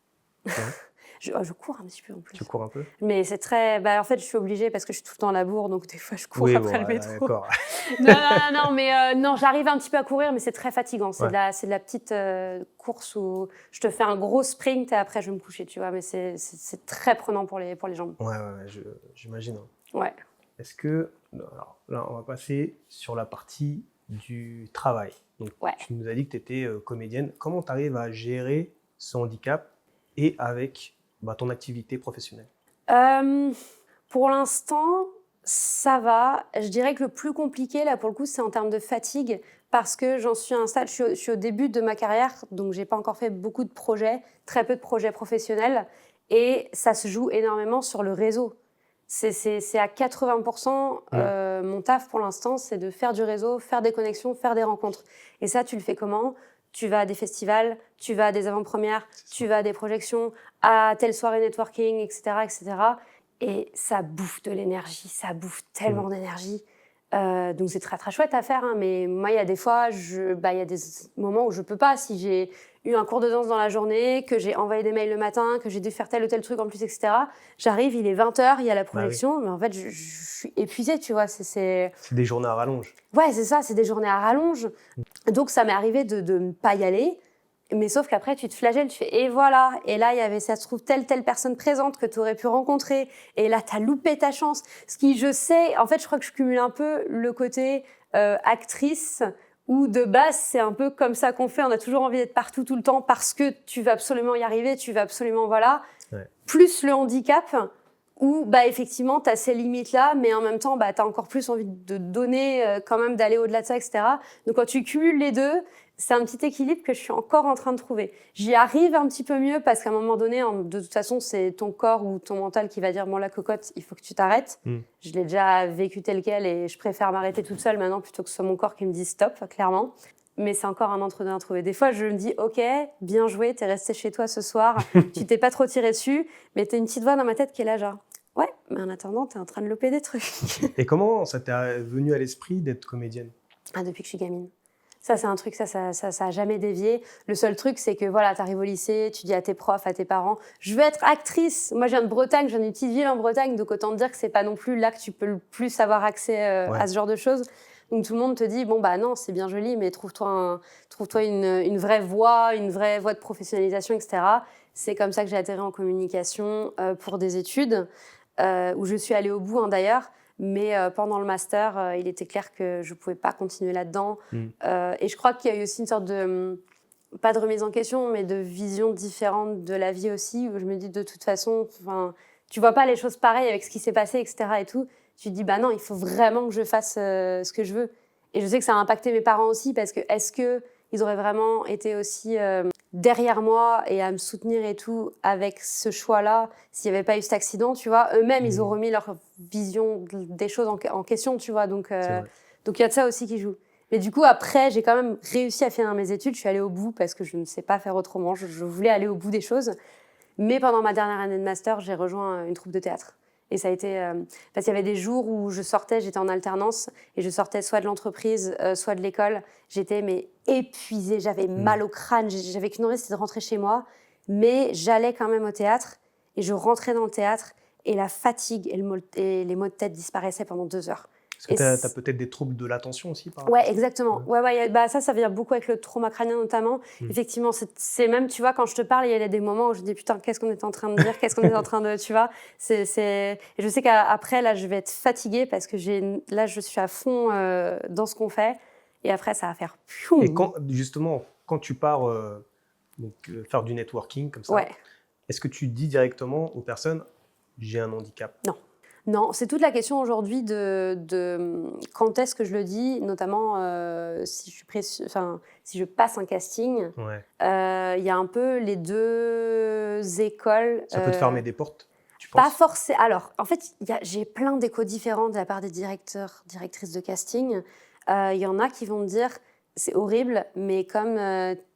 Je cours un petit peu en plus. Tu cours un peu? Mais c'est très... en fait, je suis obligée parce que je suis tout le temps à la bourre, donc des fois, je cours après le métro. D'accord. Non, j'arrive un petit peu à courir, mais c'est très fatigant. C'est de la petite course où je te fais un gros sprint et après, je vais me coucher, tu vois. Mais c'est très prenant pour les jambes. Ouais, j'imagine. Ouais. Est-ce que... Alors, là, on va passer sur la partie du travail. Donc, tu nous as dit que tu étais comédienne. Comment tu arrives à gérer ce handicap et avec ton activité professionnelle? Pour l'instant, ça va. Je dirais que le plus compliqué, là, pour le coup, c'est en termes de fatigue, parce que j'en suis à un stade, je suis au début de ma carrière, donc j'ai pas encore fait beaucoup de projets, très peu de projets professionnels, et ça se joue énormément sur le réseau. C'est à 80%, mon taf pour l'instant, c'est de faire du réseau, faire des connexions, faire des rencontres. Et ça, tu le fais comment ? tu vas à des festivals, tu vas à des avant-premières, tu vas à des projections, à telle soirée networking, etc., etc. Et ça bouffe de l'énergie, ça bouffe tellement d'énergie. Donc c'est très très chouette à faire, hein, mais moi il y a des fois, il y a des moments où je peux pas. Si j'ai eu un cours de danse dans la journée, que j'ai envoyé des mails le matin, que j'ai dû faire tel ou tel truc en plus, etc. J'arrive, il est 20h, il y a la projection, mais en fait je suis épuisée, tu vois. C'est des journées à rallonge. Ouais, c'est ça, c'est des journées à rallonge. Donc ça m'est arrivé de ne pas y aller. Mais sauf qu'après, tu te flagelles, tu fais « et voilà ». Et là, il y avait, ça se trouve, telle personne présente que tu aurais pu rencontrer. Et là, tu as loupé ta chance. Ce qui, je sais, en fait, je crois que je cumule un peu le côté actrice, où de base, c'est un peu comme ça qu'on fait. On a toujours envie d'être partout tout le temps parce que tu vas absolument y arriver, tu vas absolument, voilà. Ouais. Plus le handicap, où effectivement, tu as ces limites-là, mais en même temps, tu as encore plus envie de donner, quand même, d'aller au-delà de ça, etc. Donc, quand tu cumules les deux, c'est un petit équilibre que je suis encore en train de trouver. J'y arrive un petit peu mieux parce qu'à un moment donné, de toute façon, c'est ton corps ou ton mental qui va dire « bon, la cocotte, il faut que tu t'arrêtes ». Je l'ai déjà vécu tel quel et je préfère m'arrêter toute seule maintenant plutôt que ce soit mon corps qui me dise « stop », clairement. Mais c'est encore un entre-deux à trouver. Des fois, je me dis « ok, bien joué, t'es resté chez toi ce soir, tu t'es pas trop tiré dessus », mais t'as une petite voix dans ma tête qui est là genre « ouais, mais en attendant, t'es en train de louper des trucs ». Et comment ça t'est venu à l'esprit d'être comédienne ? Depuis que je suis gamine. Ça, c'est un truc, ça a jamais dévié. Le seul truc, c'est que voilà, t'arrives au lycée, tu dis à tes profs, à tes parents, je veux être actrice. Moi, je viens de Bretagne, je viens d'une petune ville en Bretagne, donc autant te dire que c'est pas non plus là que tu peux le plus avoir accès à ce genre de choses. Donc tout le monde te dit, bon non, c'est bien joli, mais trouve-toi une vraie voie de professionnalisation, etc. C'est comme ça que j'ai atterri en communication pour des études, où je suis allée au bout d'ailleurs. Mais pendant le master, il était clair que je ne pouvais pas continuer là-dedans. Et je crois qu'il y a eu aussi une sorte de, pas de remise en question, mais de vision différente de la vie aussi, où je me dis de toute façon, tu ne vois pas les choses pareilles avec ce qui s'est passé, etc. Et tout. Tu te dis, non, il faut vraiment que je fasse ce que je veux. Et je sais que ça a impacté mes parents aussi, parce que est-ce qu'ils auraient vraiment été aussi derrière moi et à me soutenir et tout avec ce choix-là s'il n'y avait pas eu cet accident, tu vois. Eux-mêmes, ils ont remis leur vision des choses en question, tu vois. Donc, il y a de ça aussi qui joue. Mais du coup, après, j'ai quand même réussi à finir mes études. Je suis allée au bout parce que je ne sais pas faire autrement. Je voulais aller au bout des choses. Mais pendant ma dernière année de master, j'ai rejoint une troupe de théâtre. Et ça a été... parce qu'il y avait des jours où j'étais en alternance, et je sortais soit de l'entreprise, soit de l'école. J'étais épuisée, j'avais mal au crâne, j'avais qu'une envie, c'était de rentrer chez moi. Mais j'allais quand même au théâtre, et je rentrais dans le théâtre, et la fatigue et les maux de tête disparaissaient pendant 2 heures. Est-ce que tu as peut-être des troubles de l'attention aussi Ouais, exactement. Ça vient beaucoup avec le trauma crânien notamment. Effectivement, c'est même, tu vois, quand je te parle, il y a des moments où je dis putain, qu'est-ce qu'on est en train de dire, qu'est-ce qu'on est en train de, tu vois. Et je sais qu'après, là, je vais être fatiguée parce que là, je suis à fond dans ce qu'on fait. Et après, ça va faire pioum. Et quand tu pars faire du networking comme ça, est-ce que tu dis directement aux personnes, j'ai un handicap ? Non, c'est toute la question aujourd'hui de quand est-ce que je le dis, notamment si je passe un casting. Y a un peu les deux écoles. Ça peut te fermer des portes, tu penses ? Pas forcément. Alors, en fait, j'ai plein d'échos différents de la part des directeurs, directrices de casting. Il y en a qui vont me dire, c'est horrible, mais comme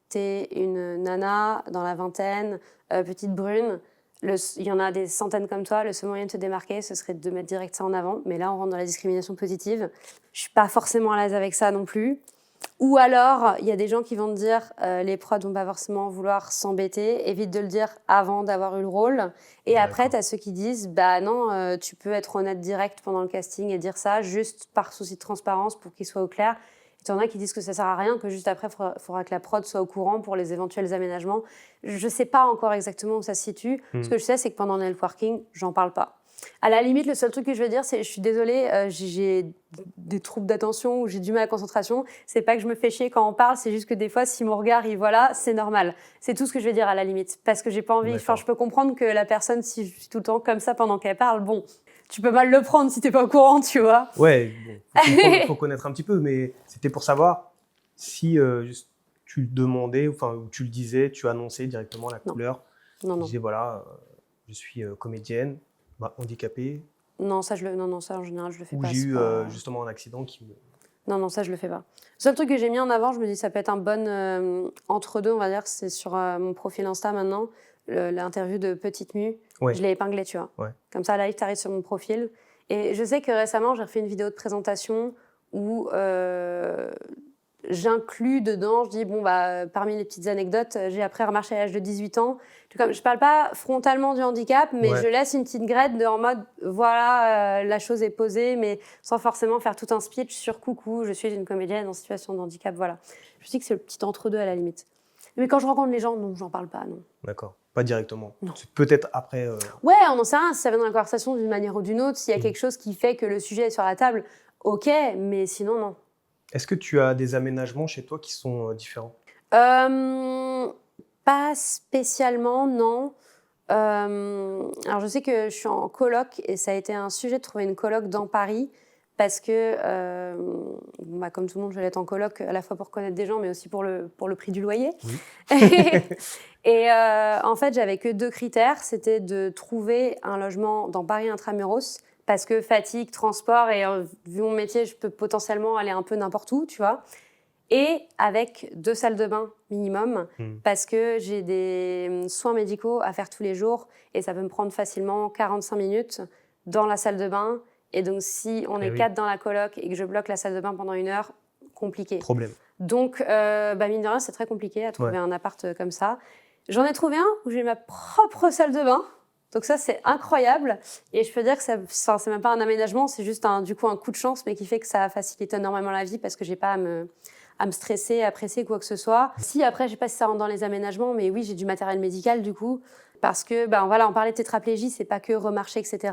t'es une nana dans la vingtaine, petite brune, il y en a des centaines comme toi, le seul moyen de te démarquer, ce serait de mettre direct ça en avant. Mais là, on rentre dans la discrimination positive. Je suis pas forcément à l'aise avec ça non plus. Ou alors, il y a des gens qui vont te dire les prods vont pas forcément vouloir s'embêter, évite de le dire avant d'avoir eu le rôle. Et après, tu as ceux qui disent non, tu peux être honnête direct pendant le casting et dire ça juste par souci de transparence pour qu'il soit au clair. Il y en a qui disent que ça sert à rien, que juste après, il faudra que la prod soit au courant pour les éventuels aménagements. Je ne sais pas encore exactement où ça se situe. Ce que je sais, c'est que pendant le networking, j'en parle pas. À la limite, le seul truc que je veux dire, c'est je suis désolée, j'ai des troubles d'attention ou j'ai du mal à la concentration. C'est pas que je me fais chier quand on parle, c'est juste que des fois, si mon regard, c'est normal. C'est tout ce que je veux dire à la limite. Parce que j'ai pas envie, je peux comprendre que la personne, si je suis tout le temps comme ça pendant qu'elle parle, bon, tu peux mal le prendre si t'es pas au courant, tu vois. Ouais, faut connaître un petit peu, mais c'était pour savoir si tu le demandais, ou tu le disais, tu annonçais directement la couleur. Non. Tu disais voilà, je suis comédienne, handicapée. Non, ça en général, je le fais pas. Ou j'ai eu justement un accident qui me... Non, ça, je le fais pas. Le seul truc que j'ai mis en avant, je me dis ça peut être un bon entre-deux, on va dire, c'est sur mon profil Insta maintenant, l'interview de Petite Mue. Ouais. Je l'ai épinglé, tu vois. Ouais. Comme ça, live, t'arrives sur mon profil. Et je sais que récemment, j'ai refait une vidéo de présentation où j'inclus dedans, je dis, bon, parmi les petites anecdotes, j'ai appris à remarcher à l'âge de 18 ans. Je parle pas frontalement du handicap, mais je laisse une petite graine en mode, voilà, la chose est posée, mais sans forcément faire tout un speech sur coucou, je suis une comédienne en situation de handicap, voilà. Je me dis que c'est le petit entre-deux à la limite. Mais quand je rencontre les gens, non, j'en parle pas, non. D'accord, pas directement. Non. C'est peut-être après. Ouais, on n'en sait rien, si ça vient dans la conversation d'une manière ou d'une autre, s'il y a quelque chose qui fait que le sujet est sur la table, ok, mais sinon, non. Est-ce que tu as des aménagements chez toi qui sont différents? Pas spécialement, non. Alors, je sais que je suis en coloc et ça a été un sujet de trouver une coloc dans Paris parce que, comme tout le monde, je vais être en coloc à la fois pour connaître des gens, mais aussi pour le prix du loyer. Oui. Et en fait, j'avais que 2 critères. C'était de trouver un logement dans Paris intramuros parce que fatigue, transport et vu mon métier, je peux potentiellement aller un peu n'importe où, tu vois. Et avec 2 salles de bain minimum, parce que j'ai des soins médicaux à faire tous les jours et ça peut me prendre facilement 45 minutes dans la salle de bain. Et donc, si on est 4 dans la coloc et que je bloque la salle de bain pendant 1 heure, compliqué. Problème. Donc, mine de rien, c'est très compliqué à trouver un appart comme ça. J'en ai trouvé un où j'ai ma propre salle de bain. Donc ça, c'est incroyable. Et je peux dire que c'est même pas un aménagement, c'est juste un coup de chance, mais qui fait que ça facilite énormément la vie parce que j'ai pas à me stresser, à presser, quoi que ce soit. Si, après, je sais pas si ça rentre dans les aménagements, mais oui, j'ai du matériel médical, du coup, parce que, on parlait de tétraplégie, c'est pas que remarcher, etc.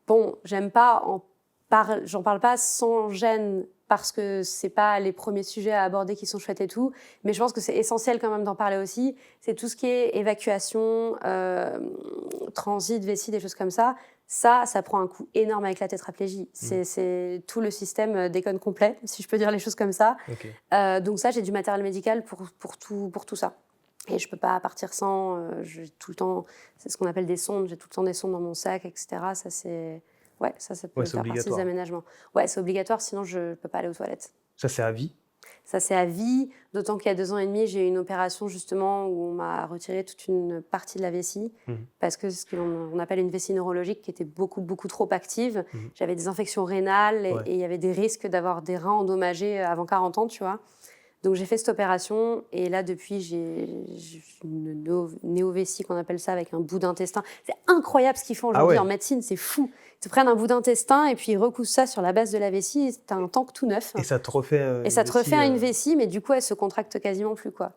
Bon, j'en parle pas sans gêne, parce que c'est pas les premiers sujets à aborder qui sont chouettes et tout, mais je pense que c'est essentiel quand même d'en parler aussi. C'est tout ce qui est évacuation, transit, vessie, des choses comme ça. Ça prend un coup énorme avec la tétraplégie. C'est tout le système déconne complet, si je peux dire les choses comme ça. Okay. Donc ça, j'ai du matériel médical pour tout ça. Et je peux pas partir sans. J'ai tout le temps, c'est ce qu'on appelle des sondes. J'ai tout le temps des sondes dans mon sac, etc. Ça, c'est... Ouais, ça peut faire partie des aménagements. Ouais, c'est obligatoire, sinon je ne peux pas aller aux toilettes. Ça, c'est à vie? Ça, c'est à vie, d'autant qu'il y a 2 ans et demi, j'ai eu une opération justement où on m'a retiré toute une partie de la vessie, parce que ce qu'on appelle une vessie neurologique qui était beaucoup, beaucoup trop active. J'avais des infections rénales et il y avait des risques d'avoir des reins endommagés avant 40 ans, tu vois. Donc j'ai fait cette opération et là depuis j'ai une néovessie qu'on appelle ça avec un bout d'intestin. C'est incroyable ce qu'ils font aujourd'hui en médecine, c'est fou. Ils te prennent un bout d'intestin et puis ils recousent ça sur la base de la vessie et t'as un tank tout neuf. Et ça te refait une vessie, mais du coup elle se contracte quasiment plus, quoi.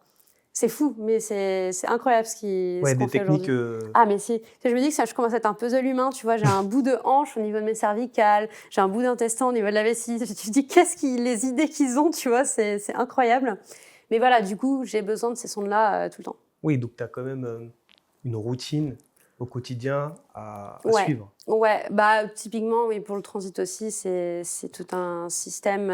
C'est fou, mais c'est incroyable ce qu'on fait aujourd'hui. Ah, mais si. Je me dis que ça, je commence à être un puzzle humain, tu vois. J'ai un bout de hanche au niveau de mes cervicales, j'ai un bout d'intestin au niveau de la vessie. Tu te dis, les idées qu'ils ont, tu vois, c'est incroyable. Mais voilà, du coup, j'ai besoin de ces sondes-là tout le temps. Oui, donc tu as quand même une routine au quotidien à suivre. Ouais, typiquement, oui, pour le transit aussi, c'est tout un système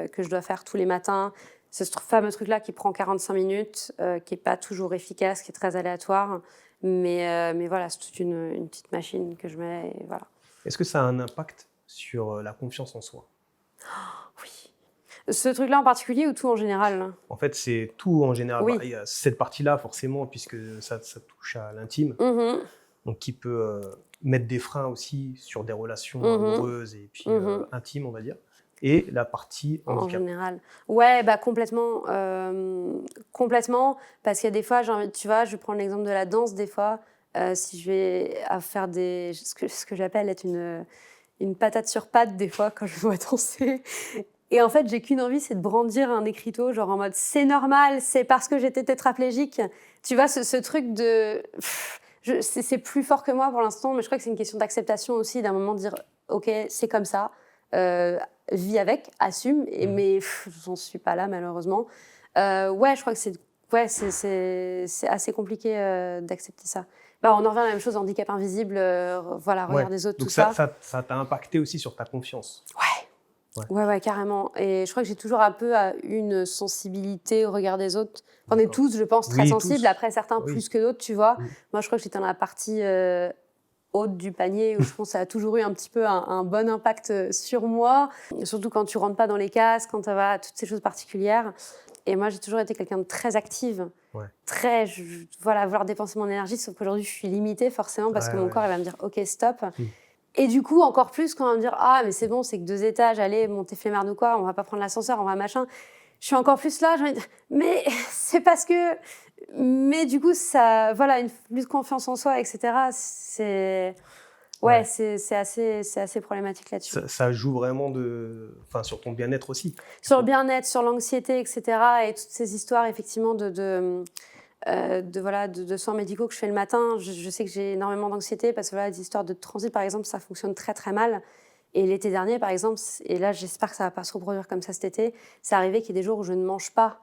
que je dois faire tous les matins. C'est ce fameux truc-là qui prend 45 minutes, qui n'est pas toujours efficace, qui est très aléatoire. Mais voilà, c'est toute une petite machine que je mets. Et voilà. Est-ce que ça a un impact sur la confiance en soi? Oui. Ce truc-là en particulier ou tout en général? En fait, c'est tout en général. Oui. Il y a cette partie-là, forcément, puisque ça touche à l'intime. Donc, qui peut mettre des freins aussi sur des relations amoureuses et puis intimes, on va dire. Et la partie handicap. En général. Ouais, complètement. Complètement. Parce qu'il y a des fois, tu vois, je vais prendre l'exemple de la danse, des fois, si je vais faire ce que j'appelle être une patate sur patte, des fois, quand je vois danser. Et en fait, j'ai qu'une envie, c'est de brandir un écriteau, genre en mode, c'est normal, c'est parce que j'étais tétraplégique. Tu vois, ce truc de... c'est plus fort que moi pour l'instant, mais je crois que c'est une question d'acceptation aussi, d'un moment de dire, OK, c'est comme ça. Vis avec, assume, mais j'en suis pas là malheureusement. Je crois que c'est assez compliqué d'accepter ça. On en revient à la même chose, handicap invisible, regard des autres, donc tout ça. Ça t'a impacté aussi sur ta confiance. Ouais, carrément. Et je crois que j'ai toujours un peu une sensibilité au regard des autres. On est tous, je pense, très sensibles. Tous. Après, certains plus que d'autres, tu vois. Moi, je crois que j'étais dans la partie haute du panier, où je pense que ça a toujours eu un petit peu un bon impact sur moi, surtout quand tu rentres pas dans les cases, quand tu as toutes ces choses particulières. Et moi, j'ai toujours été quelqu'un de très active, très, voilà, vouloir dépenser mon énergie, sauf qu'aujourd'hui, je suis limitée forcément parce que mon corps, il va me dire « Ok, stop ». Et du coup, encore plus quand on va me dire « Ah, mais c'est bon, c'est que 2 étages, allez, montez flemmard ou quoi, on va pas prendre l'ascenseur, on va machin ». Je suis encore plus là, j'ai envie de dire « Mais c'est parce que… » Mais du coup, ça, voilà, une plus de confiance en soi, etc. C'est… Ouais, c'est assez problématique là-dessus. Ça joue vraiment sur ton bien-être aussi. Sur le bien-être, sur l'anxiété, etc. Et toutes ces histoires, effectivement, de soins médicaux que je fais le matin. Je sais que j'ai énormément d'anxiété parce que voilà, les histoires de transit, par exemple, ça fonctionne très, très mal. Et l'été dernier, par exemple, et là, j'espère que ça ne va pas se reproduire comme ça cet été, c'est arrivé qu'il y ait des jours où je ne mange pas,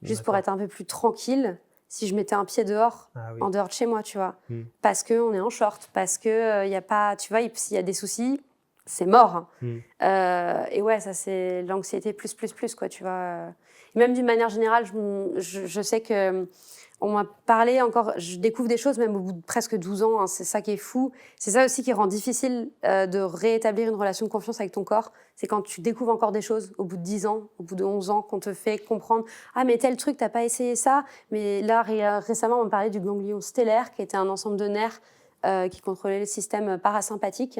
juste pour être un peu plus tranquille, si je mettais un pied dehors, en dehors de chez moi, tu vois. Parce qu'on est en short, parce qu'il n'y a pas… Tu vois, s'il y a des soucis, c'est mort. Et ouais, ça, c'est l'anxiété plus, quoi, tu vois. Et même d'une manière générale, je sais que… On m'a parlé encore, je découvre des choses même au bout de presque 12 ans, hein, c'est ça qui est fou. C'est ça aussi qui rend difficile de réétablir une relation de confiance avec ton corps. C'est quand tu découvres encore des choses au bout de 10 ans, au bout de 11 ans, qu'on te fait comprendre « Ah, mais tel truc, t'as pas essayé ça ?» Mais là, récemment, on me parlait du ganglion stellaire, qui était un ensemble de nerfs qui contrôlait le système parasympathique.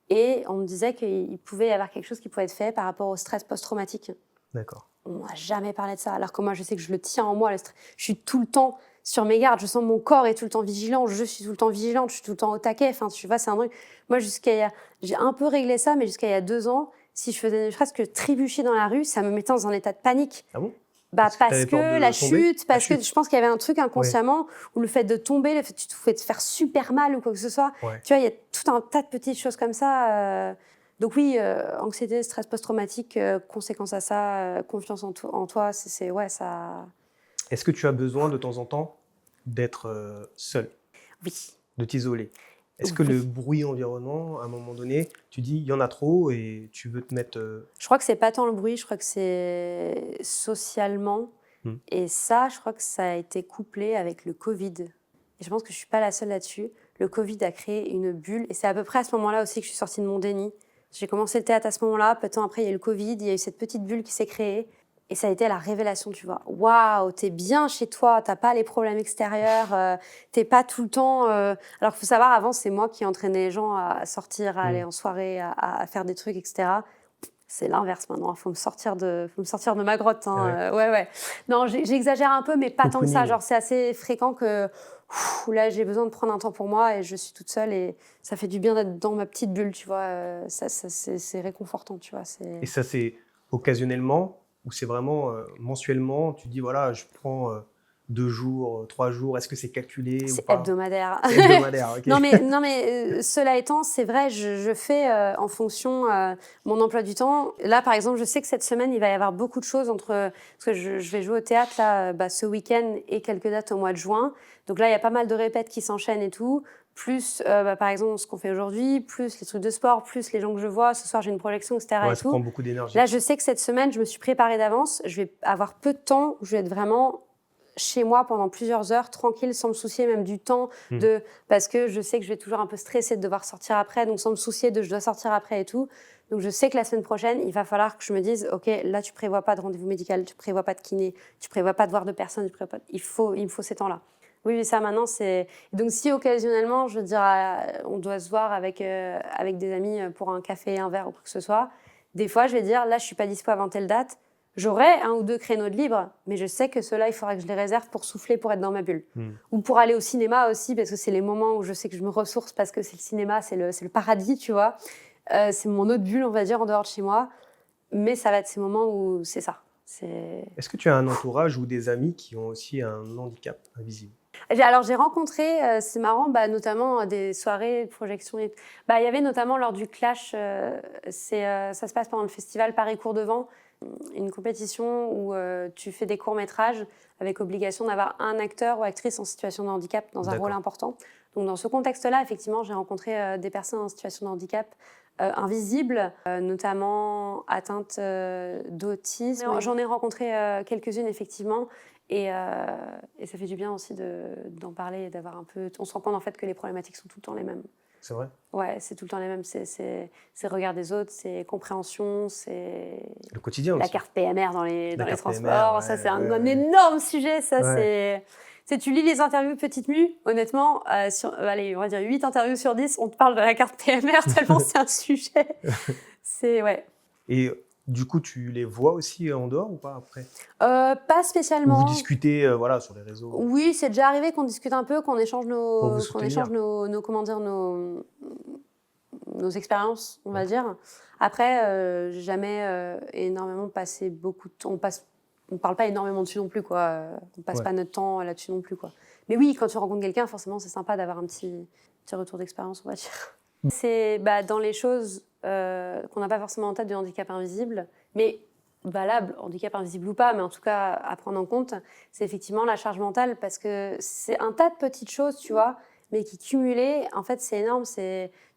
Et on me disait qu'il pouvait y avoir quelque chose qui pouvait être fait par rapport au stress post-traumatique. D'accord. On m'a jamais parlé de ça, alors que moi, je sais que je le tiens en moi. Je suis tout le temps sur mes gardes. Je sens mon corps est tout le temps vigilant. Je suis tout le temps vigilante. Je suis tout le temps au taquet. Enfin, tu vois, c'est un truc. Moi, j'ai un peu réglé ça, mais jusqu'à il y a 2 ans, si je faisais ne serait-ce que trébucher dans la rue, ça me mettait dans un état de panique. Ah bon? Parce que la chute, parce que je pense qu'il y avait un truc inconsciemment où le fait de tomber, le fait que tu te fais te faire super mal ou quoi que ce soit. Tu vois, il y a tout un tas de petites choses comme ça. Donc oui, anxiété, stress post-traumatique, conséquence à ça, confiance en toi, ouais, ça… Est-ce que tu as besoin de temps en temps d'être seul? Oui. De t'isoler? Est-ce que le bruit environnement, à un moment donné, tu dis il y en a trop et tu veux te mettre… Je crois que c'est pas tant le bruit, je crois que c'est socialement. Et ça, je crois que ça a été couplé avec le Covid. Et je pense que je suis pas la seule là-dessus. Le Covid a créé une bulle. Et c'est à peu près à ce moment-là aussi que je suis sortie de mon déni. J'ai commencé le théâtre à ce moment-là. Peu de temps après, il y a eu le Covid. Il y a eu cette petite bulle qui s'est créée. Et ça a été la révélation, tu vois. Waouh, t'es bien chez toi, t'as pas les problèmes extérieurs, t'es pas tout le temps… Alors qu'il faut savoir, avant, c'est moi qui entraînais les gens à sortir, à aller en soirée, à faire des trucs, etc. C'est l'inverse maintenant, il faut me sortir de ma grotte. Hein. Ouais. Non, j'exagère un peu, mais pas tant que ça. Genre, c'est assez fréquent que là, j'ai besoin de prendre un temps pour moi et je suis toute seule et ça fait du bien d'être dans ma petite bulle, tu vois. Ça c'est réconfortant, tu vois. Et ça, c'est occasionnellement ou c'est vraiment mensuellement? Tu dis, voilà, je prends 2 jours, 3 jours. Est-ce que c'est calculé ou pas? Hebdomadaire. C'est hebdomadaire, ok. Non, mais cela étant, c'est vrai, je fais en fonction mon emploi du temps. Là, par exemple, je sais que cette semaine, il va y avoir beaucoup de choses parce que je vais jouer au théâtre là, ce week-end et quelques dates au mois de juin. Donc là, il y a pas mal de répètes qui s'enchaînent et tout. Plus, par exemple, ce qu'on fait aujourd'hui, plus les trucs de sport, plus les gens que je vois. Ce soir, j'ai une projection, etc. Ouais, et ça tout. prend beaucoup d'énergie. Là, je sais que cette semaine, je me suis préparée d'avance. Je vais avoir peu de temps où je vais être vraiment chez moi pendant plusieurs heures, tranquille, sans me soucier même du temps, parce que je sais que je vais toujours un peu stresser de devoir sortir après, donc sans me soucier de je dois sortir après et tout. Donc je sais que la semaine prochaine, il va falloir que je me dise, ok, là tu prévois pas de rendez-vous médical, tu prévois pas de kiné, tu prévois pas de voir de personne, il me faut ces temps-là. Oui, ça maintenant c'est… Donc si occasionnellement, je veux dire, on doit se voir avec des amis pour un café, un verre ou quoi que ce soit, des fois je vais dire, là je suis pas dispo avant telle date. J'aurai 1 ou 2 créneaux de libre, mais je sais que ceux-là, il faudra que je les réserve pour souffler, pour être dans ma bulle. Ou pour aller au cinéma aussi, parce que c'est les moments où je sais que je me ressource, parce que c'est le cinéma, c'est le paradis, tu vois. C'est mon autre bulle, on va dire, en dehors de chez moi. Mais ça va être ces moments où c'est ça. Est-ce que tu as un entourage ou des amis qui ont aussi un handicap invisible? Alors, j'ai rencontré, c'est marrant, notamment des soirées, projections. Il y avait notamment lors du Clash, ça se passe pendant le festival Paris-Cours-de-Vent, une compétition où tu fais des courts-métrages avec obligation d'avoir un acteur ou actrice en situation de handicap dans un rôle important. Donc, dans ce contexte-là, effectivement, j'ai rencontré des personnes en situation de handicap invisibles, notamment atteintes d'autisme. J'en ai rencontré quelques-unes, effectivement. Et ça fait du bien aussi d'en parler et d'avoir un peu… On se rend compte en fait que les problématiques sont tout le temps les mêmes. C'est vrai? Ouais, c'est tout le temps les mêmes. C'est regard des autres, c'est compréhension, c'est... Le quotidien La aussi. carte PMR dans les La carte transports. PMR, Ça, ouais, c'est un énorme sujet. Ça, tu lis les interviews Petite Mue, honnêtement, allez, on va dire 8 interviews sur 10, on te parle de la carte PMR tellement c'est un sujet. Ouais. Et du coup, tu les vois aussi en dehors ou pas après? Pas Ou spécialement. vous discutez voilà, sur les réseaux? Oui, c'est déjà arrivé qu'on discute un peu, qu'on échange Pour vous soutenir. comment dire, nos expériences, on va dire. Après, j'ai jamais énormément passé beaucoup de temps. On parle pas énormément dessus non plus, quoi. On passe pas notre temps là-dessus non plus, quoi. Mais oui, quand tu rencontres quelqu'un, forcément, c'est sympa d'avoir un petit retour d'expérience, on va dire. C'est dans les choses qu'on n'a pas forcément en tête de handicap invisible, mais valable, handicap invisible ou pas, mais en tout cas à prendre en compte, c'est effectivement la charge mentale, parce que c'est un tas de petites choses, tu vois, mais qui cumulées, en fait, c'est énorme.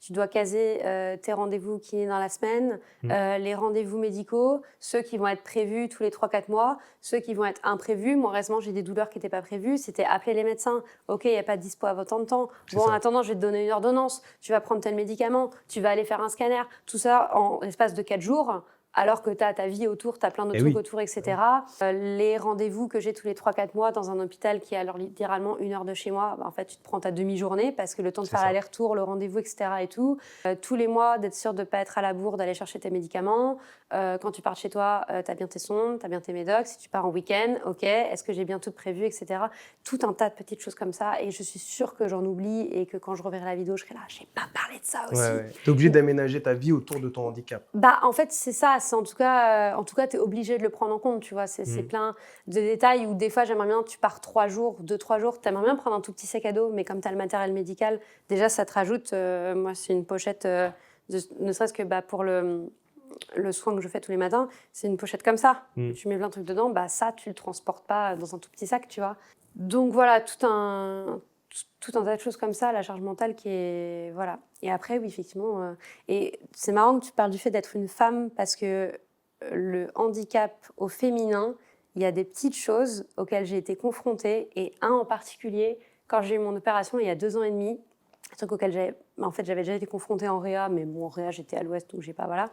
Tu dois caser tes rendez-vous kiné dans la semaine, les rendez-vous médicaux, ceux qui vont être prévus tous les 3-4 mois, ceux qui vont être imprévus. Moi, récemment, j'ai des douleurs qui n'étaient pas prévues. C'était appeler les médecins. OK, il n'y a pas de dispo à votre temps de temps. Bon, en attendant, je vais te donner une ordonnance. Tu vas prendre tel médicament. Tu vas aller faire un scanner. Tout ça en l'espace de 4 jours. Alors que tu as ta vie autour, tu as plein de trucs autour, etc. Les rendez-vous que j'ai tous les 3-4 mois dans un hôpital qui est alors littéralement 1 heure de chez moi, en fait, tu te prends ta demi-journée parce que le temps de faire l'aller-retour, le rendez-vous, etc. et tout. Tous les mois, d'être sûr de ne pas être à la bourre, d'aller chercher tes médicaments. Quand tu pars de chez toi, tu as bien tes sondes, tu as bien tes médocs. Si tu pars en week-end, OK, est-ce que j'ai bien tout prévu, etc. Tout un tas de petites choses comme ça. Et je suis sûre que j'en oublie et que quand je reverrai la vidéo, je serai là, j'ai pas parlé de ça aussi. Tu es obligé d'aménager ta vie autour de ton handicap. En fait, c'est ça. En tout cas, tu es obligé de le prendre en compte, tu vois. C'est plein de détails où des fois, j'aimerais bien, tu pars 2-3 jours, tu aimerais bien prendre un tout petit sac à dos, mais comme tu as le matériel médical, déjà, ça te rajoute, moi, c'est une pochette, ne serait-ce que pour le soin que je fais tous les matins, c'est une pochette comme ça. Tu mets plein de trucs dedans, ça, tu le transportes pas dans un tout petit sac, tu vois. Donc voilà, tout un tas de choses comme ça, la charge mentale qui est... Voilà. Et après, oui, effectivement... et c'est marrant que tu parles du fait d'être une femme, parce que le handicap au féminin, il y a des petites choses auxquelles j'ai été confrontée, et un en particulier, quand j'ai eu mon opération il y a 2 ans et demi, un truc auquel j'avais déjà été confrontée en réa, mais bon, en réa, j'étais à l'ouest, donc j'ai pas... Voilà.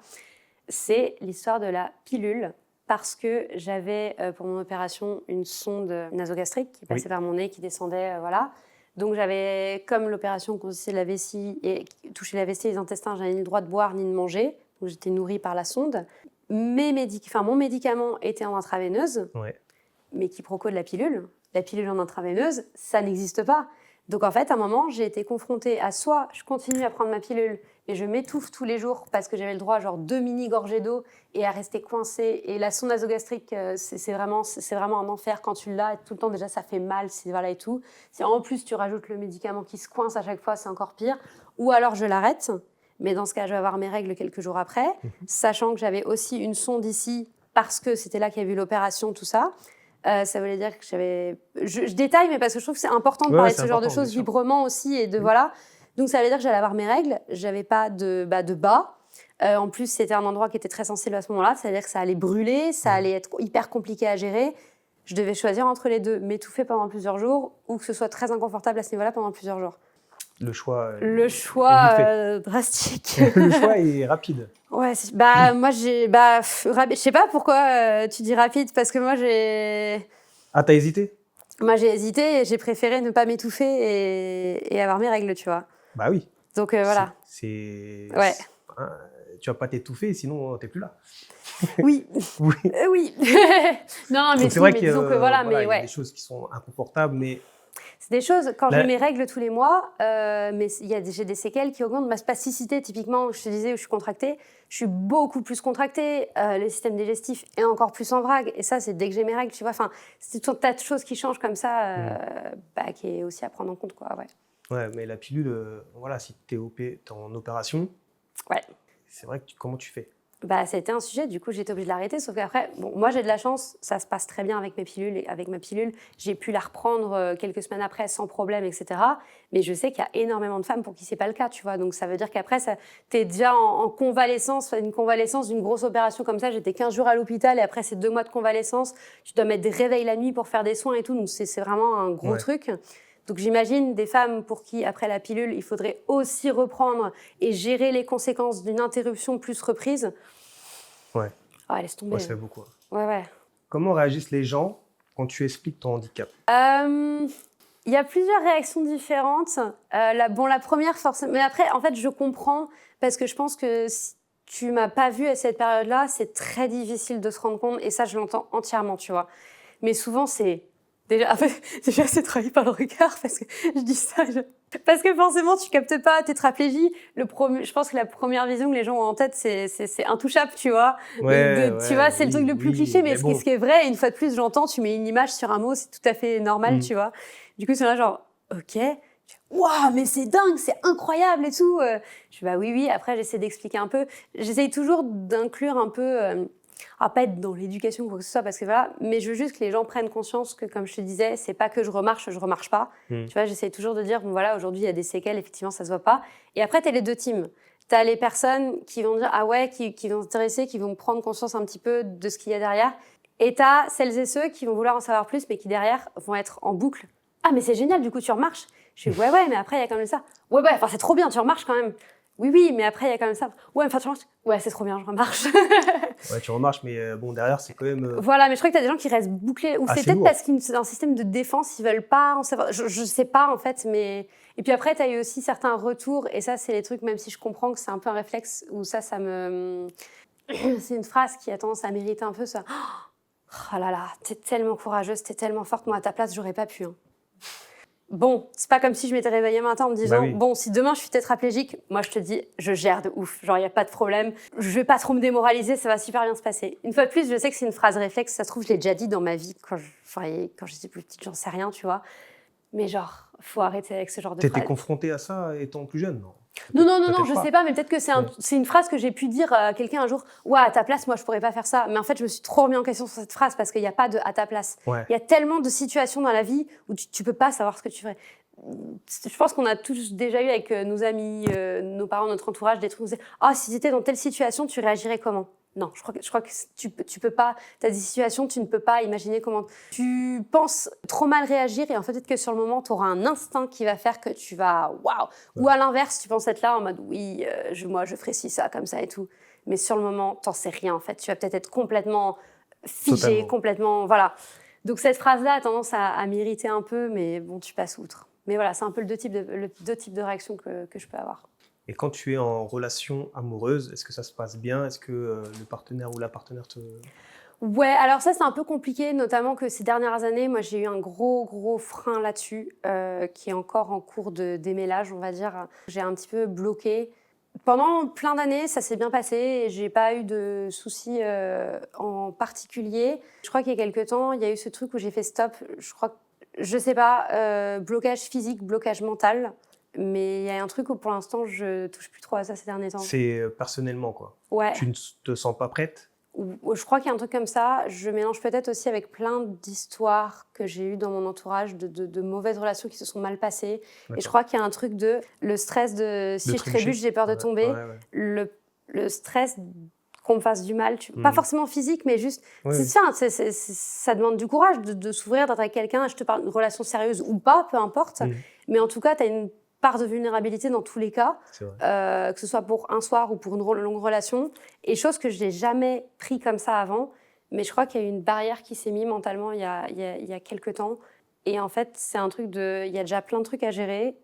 C'est l'histoire de la pilule, parce que j'avais, pour mon opération, une sonde nasogastrique qui passait par mon nez, qui descendait, voilà. Donc j'avais, comme l'opération consistait de la vessie et touchait la vessie et les intestins, j'avais ni le droit de boire ni de manger. Donc j'étais nourrie par la sonde. Mon médicament était en intraveineuse, mais quiproquo de la pilule. La pilule en intraveineuse, ça n'existe pas. Donc en fait, à un moment, j'ai été confrontée à soit je continue à prendre ma pilule et je m'étouffe tous les jours parce que j'avais le droit à genre 2 mini-gorgées d'eau et à rester coincée. Et la sonde nasogastrique, c'est vraiment un enfer quand tu l'as. Et tout le temps, déjà, ça fait mal, voilà et tout. Si en plus, tu rajoutes le médicament qui se coince à chaque fois, c'est encore pire. Ou alors, je l'arrête. Mais dans ce cas, je vais avoir mes règles quelques jours après, sachant que j'avais aussi une sonde ici parce que c'était là qu'il y a eu l'opération, tout ça. Ça voulait dire que j'avais... Je détaille, mais parce que je trouve que c'est important de parler de ce genre de choses librement aussi. Et de, voilà. Donc, ça veut dire que j'allais avoir mes règles. Je n'avais pas de bas. En plus, c'était un endroit qui était très sensible à ce moment-là. Ça veut dire que ça allait brûler, ça allait être hyper compliqué à gérer. Je devais choisir entre les deux, m'étouffer pendant plusieurs jours ou que ce soit très inconfortable à ce niveau-là pendant plusieurs jours. Le choix drastique. Le choix est rapide. Ouais, moi je sais pas pourquoi tu dis rapide, parce que moi j'ai... Ah, t'as hésité? Moi j'ai hésité et j'ai préféré ne pas m'étouffer et avoir mes règles, tu vois. Bah oui. Donc voilà. Tu vas pas t'étouffer, sinon t'es plus là. Oui. Oui. Non, mais c'est vrai disons que voilà, mais il y a des choses qui sont inconfortables, mais... C'est des choses, quand j'ai mes règles tous les mois, mais j'ai des séquelles qui augmentent. Ma spasticité, typiquement, je te disais, où je suis contractée, je suis beaucoup plus contractée. Le système digestif est encore plus en vrague. Et ça, c'est dès que j'ai mes règles, tu vois. Enfin, c'est tout un tas de choses qui changent comme ça, qui est aussi à prendre en compte, quoi. Ouais, mais la pilule, voilà, si t'es en opération, c'est vrai que comment tu fais? C'était un sujet, du coup j'étais obligée de l'arrêter, sauf qu'après, moi j'ai de la chance, ça se passe très bien avec mes pilules, et avec ma pilule, j'ai pu la reprendre quelques semaines après sans problème, etc. Mais je sais qu'il y a énormément de femmes pour qui c'est pas le cas, tu vois, donc ça veut dire qu'après, t'es déjà en convalescence, une convalescence d'une grosse opération comme ça, j'étais 15 jours à l'hôpital et après c'est 2 mois de convalescence, tu dois mettre des réveils la nuit pour faire des soins et tout, donc c'est vraiment un gros truc. Donc j'imagine des femmes pour qui, après la pilule, il faudrait aussi reprendre et gérer les conséquences d'une interruption plus reprise. Ouais. Ah, laisse tomber. Ouais, ça fait beaucoup. Ouais. Comment réagissent les gens quand tu expliques ton handicap? Il y a plusieurs réactions différentes. La première, forcément... Mais après, en fait, je comprends, parce que je pense que si tu m'as pas vu à cette période-là, c'est très difficile de se rendre compte, et ça, je l'entends entièrement, tu vois. Mais souvent, c'est... Déjà, c'est trahi par le regard, parce que je dis ça... Parce que forcément, tu captes pas tétraplégie. Je pense que la première vision que les gens ont en tête, c'est intouchable, tu vois. Tu vois, c'est le truc le plus cliché, mais ce qui est vrai, une fois de plus, j'entends, tu mets une image sur un mot, c'est tout à fait normal, tu vois. Du coup, c'est là genre, ok, waouh, mais c'est dingue, c'est incroyable et tout. Je dis, bah oui, après, j'essaie d'expliquer un peu. J'essaye toujours d'inclure un peu... pas être dans l'éducation ou quoi que ce soit, parce que voilà, mais je veux juste que les gens prennent conscience que, comme je te disais, c'est pas que je remarche pas. Tu vois, j'essaie toujours de dire, bon voilà, aujourd'hui il y a des séquelles, effectivement ça se voit pas. Et après, t'as les deux teams. T'as les personnes qui vont dire, ah ouais, qui vont s'intéresser, qui vont prendre conscience un petit peu de ce qu'il y a derrière. Et t'as celles et ceux qui vont vouloir en savoir plus, mais qui derrière vont être en boucle. Ah mais c'est génial, du coup tu remarches. Je dis, ouais, mais après il y a quand même ça. Ouais, enfin c'est trop bien, tu remarches quand même. Oui, mais après, il y a quand même ça. Ouais, enfin, tu remarches. Ouais, c'est trop bien, je remarche. Ouais, tu remarches, mais bon, derrière, c'est quand même... Voilà, mais je crois que tu as des gens qui restent bouclés. Ou c'est peut-être parce qu'ils ont un système de défense, ils veulent pas en savoir. Je sais pas, en fait, mais... Et puis après, tu as eu aussi certains retours, et ça, c'est les trucs, même si je comprends que c'est un peu un réflexe, où ça me... C'est une phrase qui a tendance à mériter un peu ça. Oh là là, t'es tellement courageuse, t'es tellement forte. Moi, à ta place, j'aurais pas pu. Hein. Bon, c'est pas comme si je m'étais réveillée un matin en me disant bon, si demain je suis tétraplégique, moi je te dis, je gère de ouf, genre il y a pas de problème, je vais pas trop me démoraliser, ça va super bien se passer. Une fois de plus, je sais que c'est une phrase réflexe, ça se trouve je l'ai déjà dit dans ma vie quand j'étais plus petite, j'en sais rien, tu vois. Mais genre, faut arrêter avec ce genre de phrase. T'étais confrontée à ça étant plus jeune, non? Non, je sais pas, mais peut-être que c'est une phrase que j'ai pu dire à quelqu'un un jour. Ouais, à ta place, moi, je pourrais pas faire ça. Mais en fait, je me suis trop remis en question sur cette phrase parce qu'il n'y a pas de à ta place. Il y a tellement de situations dans la vie où tu peux pas savoir ce que tu ferais. Je pense qu'on a tous déjà eu avec nos amis, nos parents, notre entourage, des trucs où on disait « Ah, si tu étais dans telle situation, tu réagirais comment ?» Non, je crois que tu peux pas, tu as des situations, tu ne peux pas imaginer comment. Tu penses trop mal réagir et en fait, peut-être que sur le moment, tu auras un instinct qui va faire que tu vas waouh. Ou à l'inverse, tu penses être là en mode oui, moi je ferais ci, ça, comme ça et tout. Mais sur le moment, t'en sais rien en fait. Tu vas peut-être être complètement figé, complètement. Voilà. Donc cette phrase-là a tendance à m'irriter un peu, mais bon, tu passes outre. Mais voilà, c'est un peu le deux types de réactions que je peux avoir. Et quand tu es en relation amoureuse, est-ce que ça se passe bien? Est-ce que le partenaire ou la partenaire te... Ouais, alors ça, c'est un peu compliqué, notamment que ces dernières années, moi, j'ai eu un gros frein là-dessus, qui est encore en cours de démêlage, on va dire. J'ai un petit peu bloqué. Pendant plein d'années, ça s'est bien passé et j'ai pas eu de soucis en particulier. Je crois qu'il y a quelques temps, il y a eu ce truc où j'ai fait stop. Je sais pas, blocage physique, blocage mental. Mais il y a un truc où pour l'instant, je touche plus trop à ça ces derniers temps. C'est personnellement, quoi. Ouais. Tu ne te sens pas prête? Je crois qu'il y a un truc comme ça. Je mélange peut-être aussi avec plein d'histoires que j'ai eues dans mon entourage, de mauvaises relations qui se sont mal passées. Et je crois qu'il y a un truc le stress de si je trébuche, j'ai peur de tomber. Ouais. Le stress qu'on me fasse du mal, pas forcément physique, mais juste... ça demande du courage de s'ouvrir, d'être avec quelqu'un. Je te parle d'une relation sérieuse ou pas, peu importe. Mais en tout cas, tu as une part de vulnérabilité dans tous les cas, que ce soit pour un soir ou pour une longue relation. Et chose que je n'ai jamais pris comme ça avant, mais je crois qu'il y a eu une barrière qui s'est mise mentalement il y a quelques temps. Et en fait, c'est un truc il y a déjà plein de trucs à gérer.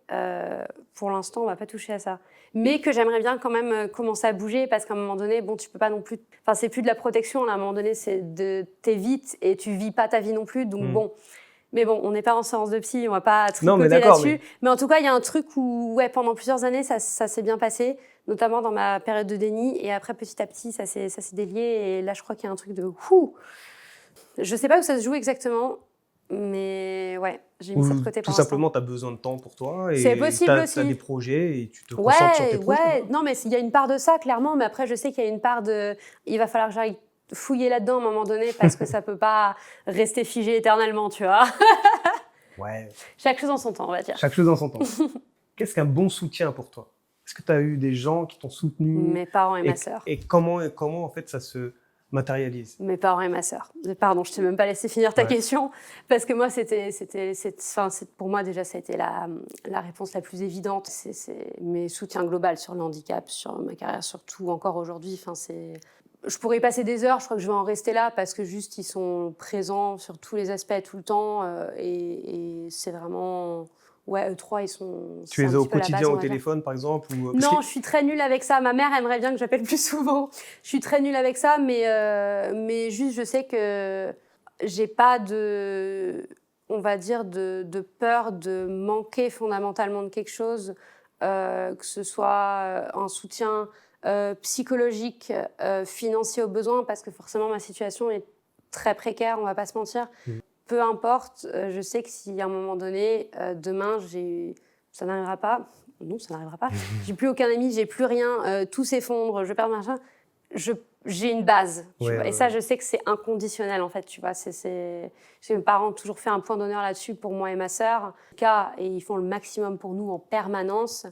Pour l'instant, on ne va pas toucher à ça. Mais que j'aimerais bien quand même commencer à bouger parce qu'à un moment donné, bon, tu peux pas non plus... Enfin, c'est plus de la protection. Là, à un moment donné, t'évites et tu vis pas ta vie non plus. Donc bon... Mais bon, on n'est pas en séance de psy, on va pas tricoter là-dessus. Mais en tout cas, il y a un truc où, pendant plusieurs années, ça s'est bien passé, notamment dans ma période de déni. Et après, petit à petit, ça s'est délié. Et là, je crois qu'il y a un truc de... Je sais pas où ça se joue exactement, mais ouais, j'ai mis ça de côté pour l'instant. Tout simplement, tu as besoin de temps pour toi. C'est possible aussi. Tu as des projets et tu te concentres sur tes projets. Ouais, non, mais il y a une part de ça, clairement. Mais après, je sais qu'il y a une part de... Il va falloir que j'aille fouiller là-dedans à un moment donné parce que ça peut pas rester figé éternellement, tu vois. Ouais. Chaque chose en son temps, on va dire. Chaque chose en son temps. Qu'est-ce qu'un bon soutien pour toi? Est-ce que tu as eu des gens qui t'ont soutenu? Mes parents et ma sœur. Et comment en fait ça se matérialise? Mes parents et ma sœur. Pardon, je t'ai même pas laissé finir ta question, parce que moi, pour moi déjà, ça a été la réponse la plus évidente. C'est mes soutiens globaux sur le handicap, sur ma carrière, surtout encore aujourd'hui. Je pourrais y passer des heures, je crois que je vais en rester là, parce que juste, ils sont présents sur tous les aspects, tout le temps, et c'est vraiment... Ouais, eux trois, ils sont... Tu les as au quotidien au téléphone, par exemple ou... Non, je suis très nulle avec ça. Ma mère aimerait bien que j'appelle plus souvent. Je suis très nulle avec ça, mais juste, je sais que j'ai pas on va dire, de peur de manquer fondamentalement de quelque chose, que ce soit un soutien psychologique, financier au besoin, parce que forcément, ma situation est très précaire, on va pas se mentir. Peu importe, je sais que si à un moment donné, demain, ça n'arrivera pas. Non, ça n'arrivera pas. J'ai plus aucun ami, j'ai plus rien, tout s'effondre, je perds machin. J'ai une base, tu vois. Et ça, je sais que c'est inconditionnel, en fait, tu vois. Mes parents ont toujours fait un point d'honneur là-dessus pour moi et ma sœur. Et ils font le maximum pour nous en permanence.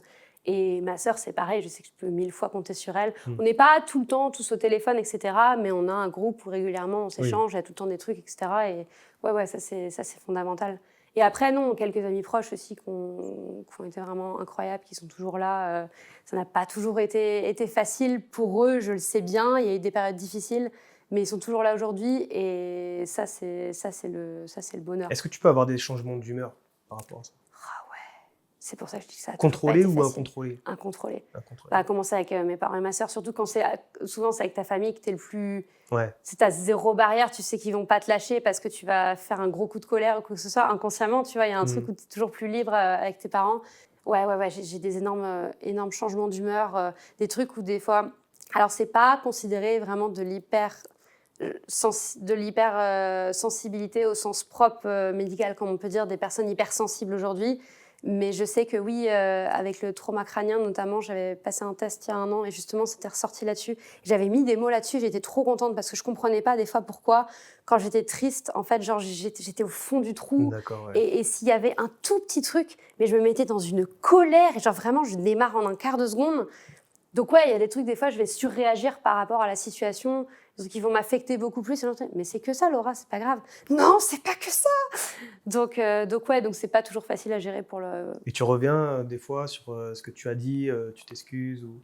Et ma sœur, c'est pareil, je sais que je peux 1000 fois compter sur elle. On n'est pas tout le temps tous au téléphone, etc. Mais on a un groupe où régulièrement on s'échange, il y a tout le temps des trucs, etc. Et ouais, ça c'est fondamental. Et après, non, quelques amis proches aussi qui ont été vraiment incroyables, qui sont toujours là. Ça n'a pas toujours été facile pour eux, je le sais bien. Il y a eu des périodes difficiles, mais ils sont toujours là aujourd'hui. Et ça, c'est le bonheur. Est-ce que tu peux avoir des changements d'humeur par rapport à ça? C'est pour ça que je dis que ça. Contrôlé ou incontrôlé? Incontrôlé. À commencer avec mes parents et ma sœur, surtout quand souvent c'est avec ta famille que t'es le plus. Ouais. C'est ta zéro barrière, tu sais qu'ils vont pas te lâcher parce que tu vas faire un gros coup de colère ou quoi que ce soit. Inconsciemment, tu vois, il y a un truc où tu es toujours plus libre avec tes parents. Ouais, j'ai des énormes changements d'humeur, des trucs où des fois. Alors c'est pas considéré vraiment de l'hyper sensibilité au sens propre médical, comme on peut dire, des personnes hypersensibles aujourd'hui. Mais je sais que oui, avec le trauma crânien notamment, j'avais passé un test il y a 1 an et justement, c'était ressorti là-dessus. J'avais mis des mots là-dessus, j'étais trop contente parce que je comprenais pas des fois pourquoi, quand j'étais triste, en fait, genre j'étais au fond du trou. D'accord, ouais. Et s'il y avait un tout petit truc, mais je me mettais dans une colère et genre vraiment, je démarre en un quart de seconde. Donc ouais, il y a des trucs, des fois, je vais surréagir par rapport à la situation, qui vont m'affecter beaucoup plus. Mais c'est que ça, Laura, c'est pas grave. Non, c'est pas que ça. Donc c'est pas toujours facile à gérer pour le. Et tu reviens des fois sur ce que tu as dit, tu t'excuses ou.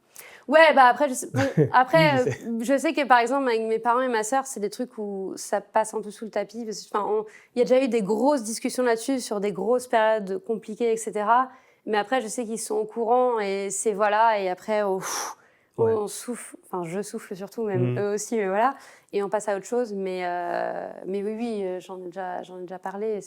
Ouais, bah après, je sais Oui, je sais que par exemple avec mes parents et ma sœur, c'est des trucs où ça passe un peu sous le tapis. Il y a déjà eu des grosses discussions là-dessus sur des grosses périodes compliquées, etc. Mais après, je sais qu'ils sont au courant et c'est voilà. Et après, on souffle. Enfin, je souffle surtout, même eux aussi, mais voilà. Et on passe à autre chose. Mais oui, j'en ai déjà parlé.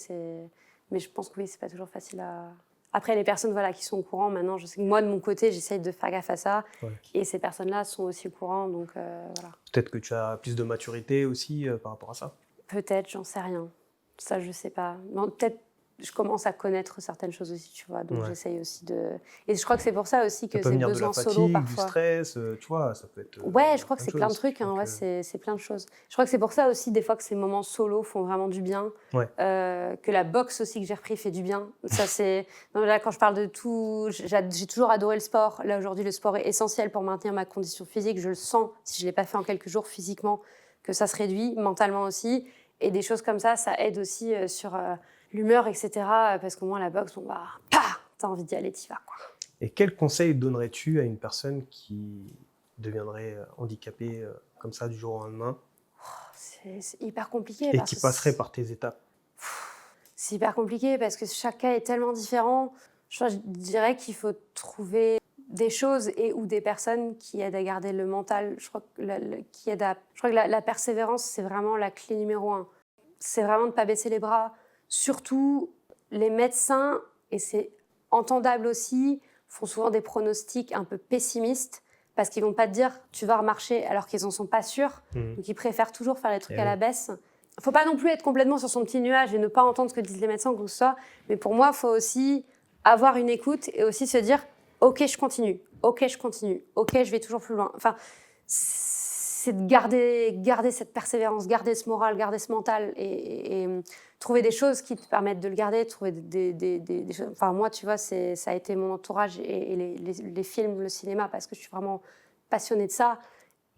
Mais je pense que oui, c'est pas toujours facile à. Après, les personnes qui sont au courant, maintenant, je sais que moi, de mon côté, j'essaye de faire gaffe à ça. Ouais. Et ces personnes-là sont aussi au courant, donc voilà. Peut-être que tu as plus de maturité aussi par rapport à ça? Peut-être, j'en sais rien. Ça, je sais pas. Peut-être je commence à connaître certaines choses aussi, tu vois. Donc j'essaye aussi de. Et je crois que c'est pour ça aussi que ces besoins solo parfois. Du stress, tu vois, ça peut être. Ouais, je crois que c'est plein de trucs. Hein, c'est plein de choses. Je crois que c'est pour ça aussi des fois que ces moments solo font vraiment du bien. Ouais. Que la boxe aussi que j'ai repris fait du bien. Ça c'est. Non, là, quand je parle de tout, j'ai toujours adoré le sport. Là aujourd'hui, le sport est essentiel pour maintenir ma condition physique. Je le sens. Si je l'ai pas fait en quelques jours physiquement, que ça se réduit mentalement aussi. Et des choses comme ça aide aussi sur. L'humeur, etc. Parce qu'au moins, la boxe, t'as envie d'y aller, t'y vas, quoi. Et quel conseil donnerais-tu à une personne qui deviendrait handicapée comme ça du jour au lendemain? C'est hyper compliqué. Et qui passerait par tes étapes? C'est hyper compliqué parce que chaque cas est tellement différent. Je dirais qu'il faut trouver des choses ou des personnes qui aident à garder le mental. Je crois que la persévérance, c'est vraiment la clé numéro 1. C'est vraiment de ne pas baisser les bras. Surtout, les médecins, et c'est entendable aussi, font souvent des pronostics un peu pessimistes parce qu'ils ne vont pas te dire « tu vas remarcher » alors qu'ils n'en sont pas sûrs. Donc, ils préfèrent toujours faire les trucs à la baisse. Il ne faut pas non plus être complètement sur son petit nuage et ne pas entendre ce que disent les médecins ou quoi que ce soit. Mais pour moi, il faut aussi avoir une écoute et aussi se dire « ok, je continue. Ok, je vais toujours plus loin. » Enfin, c'est de garder cette persévérance, garder ce moral, garder ce mental et trouver des choses qui te permettent de le garder, trouver des choses. Enfin, moi, tu vois, ça a été mon entourage et les films, le cinéma, parce que je suis vraiment passionnée de ça.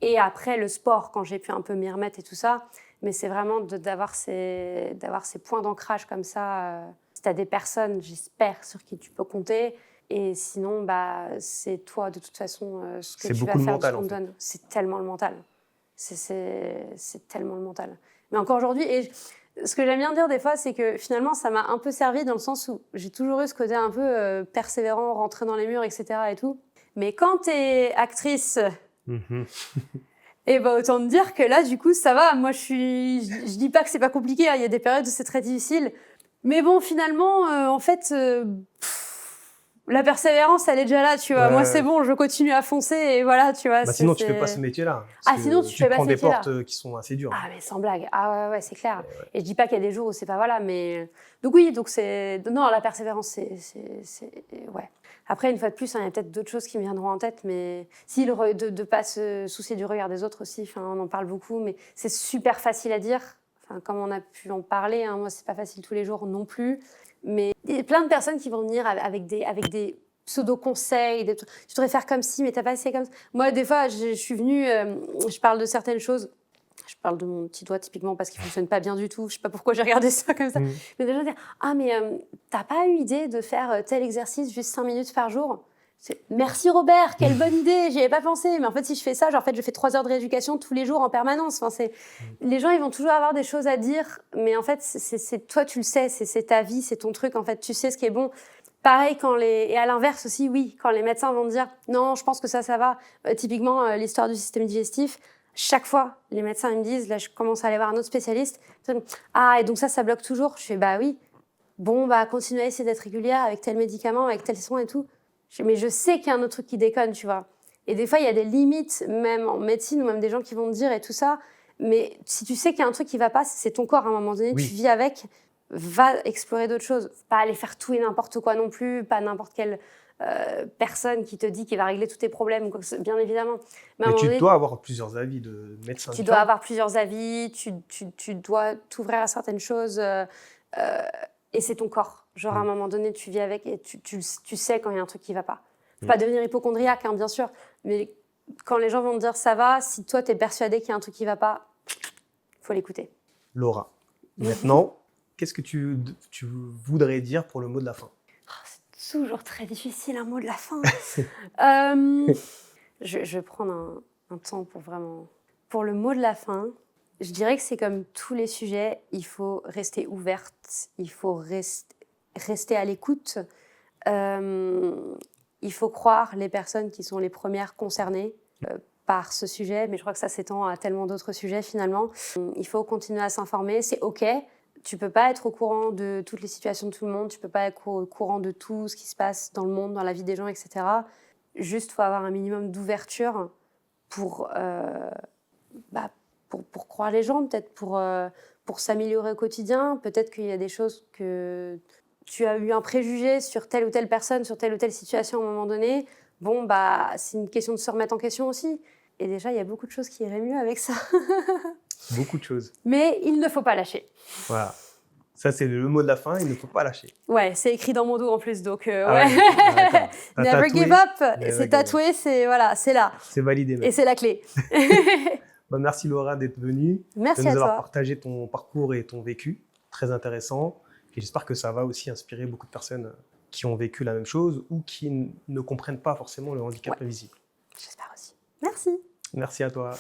Et après, le sport, quand j'ai pu un peu m'y remettre et tout ça. Mais c'est vraiment d'avoir ces points d'ancrage comme ça. Si tu as des personnes, j'espère, sur qui tu peux compter. Et sinon, c'est toi, de toute façon, ce que tu vas faire de ce qu'on te donne. C'est tellement le mental. C'est tellement le mental. Mais encore aujourd'hui, et ce que j'aime bien dire des fois, c'est que finalement, ça m'a un peu servi dans le sens où j'ai toujours eu ce côté un peu persévérant, rentrer dans les murs, etc. et tout. Mais quand tu es actrice, et autant te dire que là, du coup, ça va. Moi, je dis pas que c'est pas compliqué. Il y a des périodes où c'est très difficile. Mais bon, finalement, en fait, la persévérance, elle est déjà là, tu vois. Moi, c'est bon, je continue à foncer et voilà, tu vois. Sinon, tu fais pas ce métier-là. Sinon, tu fais pas ce métier-là. Tu prends des portes qui sont assez dures. Ah, mais sans blague. Ah ouais, c'est clair. Et je dis pas qu'il y a des jours où c'est pas voilà, mais donc oui, donc c'est non, la persévérance, c'est ouais. Après, une fois de plus, il y a peut-être d'autres choses qui me viendront en tête, mais si de pas se soucier du regard des autres aussi. Enfin, on en parle beaucoup, mais c'est super facile à dire. Enfin, comme on a pu en parler, moi, c'est pas facile tous les jours non plus. Mais il y a plein de personnes qui vont venir avec des pseudo-conseils, tu devrais faire comme ci, mais t'as pas essayé comme ça. Moi, des fois, je suis venue, je parle de certaines choses. Je parle de mon petit doigt typiquement parce qu'il fonctionne pas bien du tout. Je sais pas pourquoi j'ai regardé ça comme ça. Mais déjà dire, t'as pas eu idée de faire tel exercice juste 5 minutes par jour? Merci Robert, quelle bonne idée, j'y avais pas pensé. Mais en fait, si je fais ça, je fais 3 heures de rééducation tous les jours en permanence. Enfin, les gens, ils vont toujours avoir des choses à dire, mais en fait, c'est toi, tu le sais, c'est ta vie, c'est ton truc. En fait, tu sais ce qui est bon. Pareil, et à l'inverse aussi, oui, quand les médecins vont te dire non, je pense que ça va. Typiquement, l'histoire du système digestif. Chaque fois, les médecins ils me disent, là, je commence à aller voir un autre spécialiste. Et donc ça bloque toujours. Je fais oui. Bon, continuez à essayer d'être régulière avec tel médicament, avec tel soin et tout. Mais je sais qu'il y a un autre truc qui déconne, tu vois. Et des fois, il y a des limites, même en médecine, ou même des gens qui vont te dire et tout ça. Mais si tu sais qu'il y a un truc qui va pas, c'est ton corps à un moment donné, tu vis avec, va explorer d'autres choses. Faut pas aller faire tout et n'importe quoi non plus, pas n'importe quelle personne qui te dit qu'il va régler tous tes problèmes, bien évidemment. Mais tu dois avoir plusieurs avis de médecins. Tu dois avoir plusieurs avis, tu dois t'ouvrir à certaines choses, et c'est ton corps. Genre, à un moment donné, tu vis avec et tu sais quand il y a un truc qui va pas. Faut pas devenir hypochondriaque, bien sûr, mais quand les gens vont te dire ça va, si toi, tu es persuadé qu'il y a un truc qui va pas, faut l'écouter. Laura, maintenant, qu'est-ce que tu voudrais dire pour le mot de la fin? C'est toujours très difficile, un mot de la fin. Je vais prendre un temps pour vraiment... Pour le mot de la fin, je dirais que c'est comme tous les sujets, il faut rester ouverte, il faut rester à l'écoute. Il faut croire les personnes qui sont les premières concernées par ce sujet, mais je crois que ça s'étend à tellement d'autres sujets finalement. Il faut continuer à s'informer, c'est OK. Tu peux pas être au courant de toutes les situations de tout le monde, tu peux pas être au courant de tout ce qui se passe dans le monde, dans la vie des gens, etc. Juste, faut avoir un minimum d'ouverture pour croire les gens, peut-être pour s'améliorer au quotidien. Peut-être qu'il y a des choses que tu as eu un préjugé sur telle ou telle personne, sur telle ou telle situation à un moment donné. Bon, c'est une question de se remettre en question aussi. Et déjà, il y a beaucoup de choses qui iraient mieux avec ça. Beaucoup de choses. Mais il ne faut pas lâcher. Voilà. Ça, c'est le mot de la fin, il ne faut pas lâcher. Ouais, c'est écrit dans mon dos en plus, donc ouais. Never give up, c'est tatoué, c'est là. C'est validé. Même. Et c'est la clé. Merci Laura d'être venue. Merci de nous à avoir toi. partagé ton parcours et ton vécu. Très intéressant. Et j'espère que ça va aussi inspirer beaucoup de personnes qui ont vécu la même chose ou qui ne comprennent pas forcément le handicap invisible. J'espère aussi. Merci. Merci à toi.